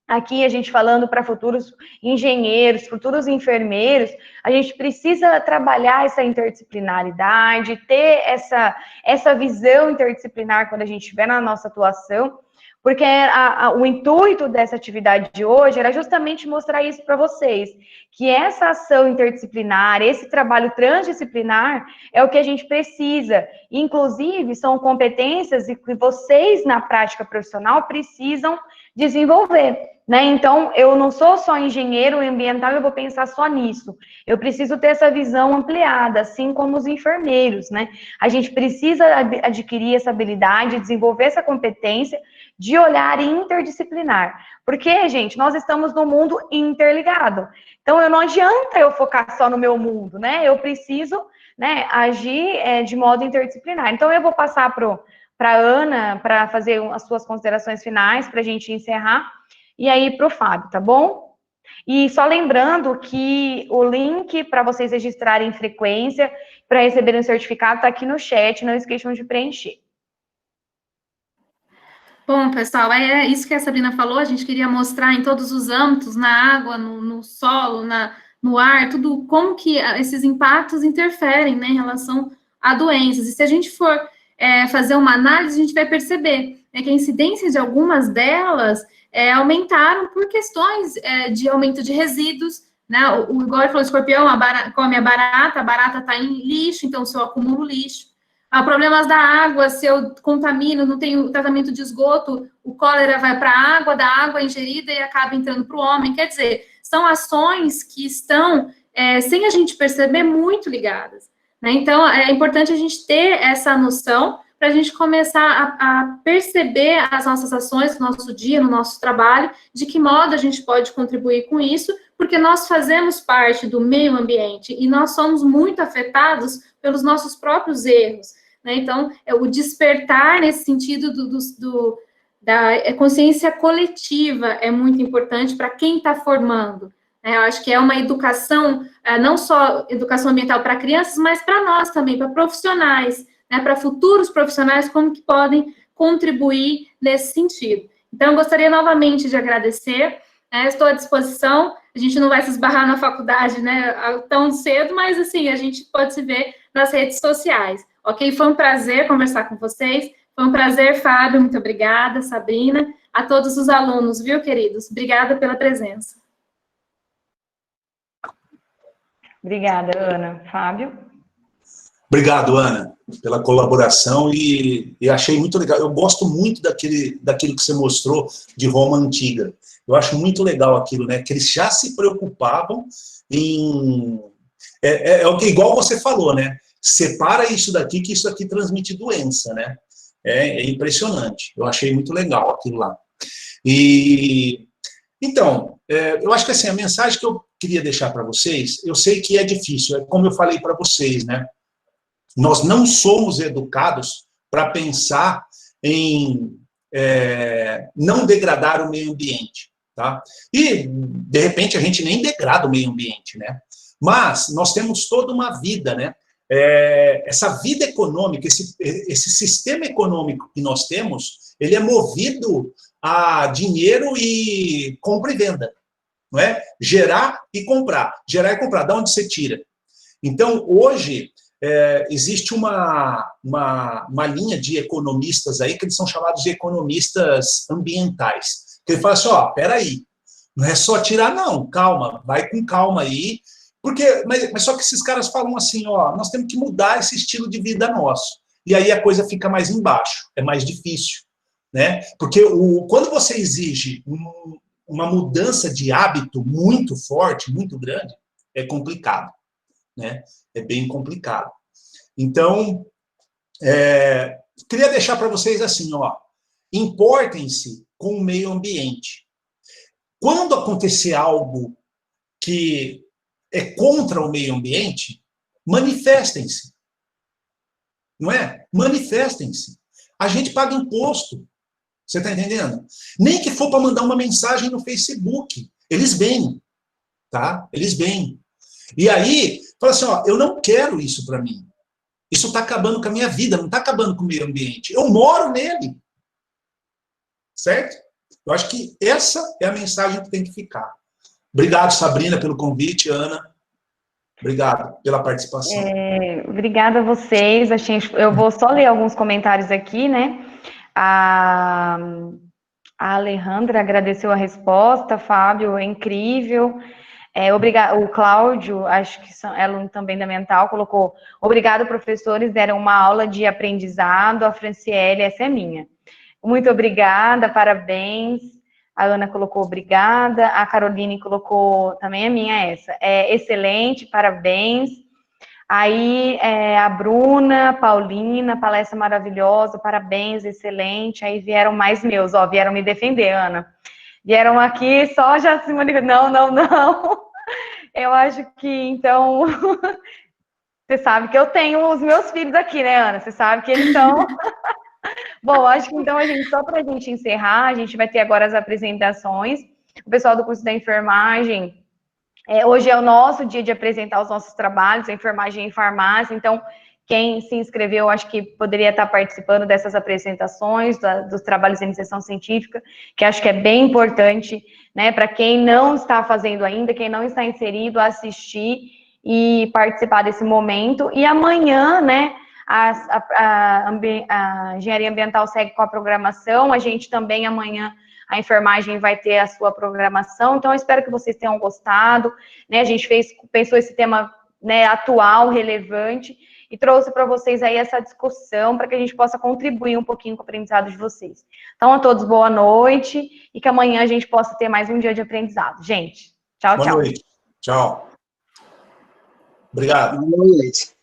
aqui a gente falando para futuros engenheiros, futuros enfermeiros, a gente precisa trabalhar essa interdisciplinaridade, ter essa visão interdisciplinar quando a gente estiver na nossa atuação, porque o intuito dessa atividade de hoje era justamente mostrar isso para vocês, que essa ação interdisciplinar, esse trabalho transdisciplinar é o que a gente precisa. Inclusive, são competências que vocês, na prática profissional, precisam desenvolver, né? Então, eu não sou só engenheiro ambiental, eu vou pensar só nisso. Eu preciso ter essa visão ampliada, assim como os enfermeiros, né? A gente precisa adquirir essa habilidade, desenvolver essa competência de olhar interdisciplinar. Porque, gente, nós estamos num mundo interligado. Então, não adianta eu focar só no meu mundo, né? Eu preciso, né, agir de modo interdisciplinar. Então, eu vou passar para a Ana, para fazer as suas considerações finais, para a gente encerrar, e aí para o Fábio, tá bom? E só lembrando que o link para vocês registrarem frequência, para receberem o certificado, está aqui no chat, não esqueçam de preencher. Bom, pessoal, é isso que a Sabrina falou, a gente queria mostrar em todos os âmbitos, na água, no solo, no ar, tudo, como que esses impactos interferem, né, em relação a doenças. E se a gente for fazer uma análise, a gente vai perceber que a incidência de algumas delas aumentaram por questões de aumento de resíduos, né, o igual ele falou, o escorpião come a barata está em lixo, então se eu acumulo lixo. Há problemas da água, se eu contamino, não tenho tratamento de esgoto, o cólera vai para a água, da água ingerida e acaba entrando para o homem. Quer dizer, são ações que estão, sem a gente perceber, muito ligadas, né? Então, é importante a gente ter essa noção para a gente começar a perceber as nossas ações, no nosso dia, no nosso trabalho, de que modo a gente pode contribuir com isso, porque nós fazemos parte do meio ambiente e nós somos muito afetados pelos nossos próprios erros, né? Então, o despertar nesse sentido da consciência coletiva é muito importante para quem está formando, né? Eu acho que é uma educação, não só educação ambiental para crianças, mas para nós também, para profissionais, né? Para futuros profissionais, como que podem contribuir nesse sentido. Então, eu gostaria novamente de agradecer, estou à disposição. A gente não vai se esbarrar na faculdade, né, tão cedo, mas, assim, a gente pode se ver nas redes sociais, ok? Foi um prazer conversar com vocês, foi um prazer, Fábio, muito obrigada, Sabrina, a todos os alunos, viu, queridos? Obrigada pela presença. Obrigada, Ana. Fábio? Obrigado, Ana, pela colaboração e achei muito legal. Eu gosto muito daquilo que você mostrou de Roma Antiga. Eu acho muito legal aquilo, né? Que eles já se preocupavam em... igual você falou, né? Separa isso daqui, que isso aqui transmite doença, né? É impressionante. Eu achei muito legal aquilo lá. Então, eu acho que assim, a mensagem que eu queria deixar para vocês, eu sei que é difícil, é como eu falei para vocês, né? Nós não somos educados para pensar em não degradar o meio ambiente, tá? E, de repente, a gente nem degrada o meio ambiente, né? Mas nós temos toda uma vida, né? Essa vida econômica, esse sistema econômico que nós temos, ele é movido a dinheiro e compra e venda, não é? Gerar e comprar. Gerar e comprar, de onde você tira? Então, hoje... existe uma linha de economistas aí, que eles são chamados de economistas ambientais, que ele fala assim, peraí, não é só tirar não, calma, vai com calma aí, mas só que esses caras falam assim, nós temos que mudar esse estilo de vida nosso, e aí a coisa fica mais embaixo, é mais difícil, né? Porque quando você exige uma mudança de hábito muito forte, muito grande, é complicado, né? É bem complicado. Então, queria deixar para vocês assim, ó, importem-se com o meio ambiente. Quando acontecer algo que é contra o meio ambiente, manifestem-se. Não é? Manifestem-se. A gente paga imposto. Você está entendendo? Nem que for para mandar uma mensagem no Facebook. Eles vêm. Tá? Eles vêm. E aí, fala assim, ó, eu não quero isso para mim. Isso está acabando com a minha vida, não está acabando com o meio ambiente. Eu moro nele. Certo? Eu acho que essa é a mensagem que tem que ficar. Obrigado, Sabrina, pelo convite, Ana. Obrigado pela participação. Obrigada a vocês. Eu vou só ler alguns comentários aqui, né? A Alejandra agradeceu a resposta, Fábio, é incrível. O Cláudio, acho que é aluno também da Mental, colocou: obrigado, professores, deram uma aula de aprendizado. A Franciele, essa é minha. Muito obrigada, parabéns. A Ana colocou obrigada, a Caroline colocou, também é minha essa, excelente, parabéns. Aí a Bruna, Paulina, palestra maravilhosa, parabéns, excelente. Aí vieram mais meus, ó, vieram me defender, Ana. Vieram aqui só já se manifestando, não. Eu acho que, então, você sabe que eu tenho os meus filhos aqui, né, Ana? Você sabe que eles estão... Bom, acho que então só para a gente encerrar, a gente vai ter agora as apresentações. O pessoal do curso da enfermagem, hoje é o nosso dia de apresentar os nossos trabalhos, a enfermagem em farmácia, então quem se inscreveu, acho que poderia estar participando dessas apresentações, dos trabalhos de iniciação científica, que acho que é bem importante, né, para quem não está fazendo ainda, quem não está inserido, assistir e participar desse momento. E amanhã, né, a engenharia ambiental segue com a programação, a gente também amanhã, a enfermagem vai ter a sua programação, então eu espero que vocês tenham gostado, né, a gente pensou esse tema, né, atual, relevante, e trouxe para vocês aí essa discussão, para que a gente possa contribuir um pouquinho com o aprendizado de vocês. Então, a todos, boa noite, e que amanhã a gente possa ter mais um dia de aprendizado. Gente, tchau, tchau. Boa noite. Tchau. Obrigado. Boa noite.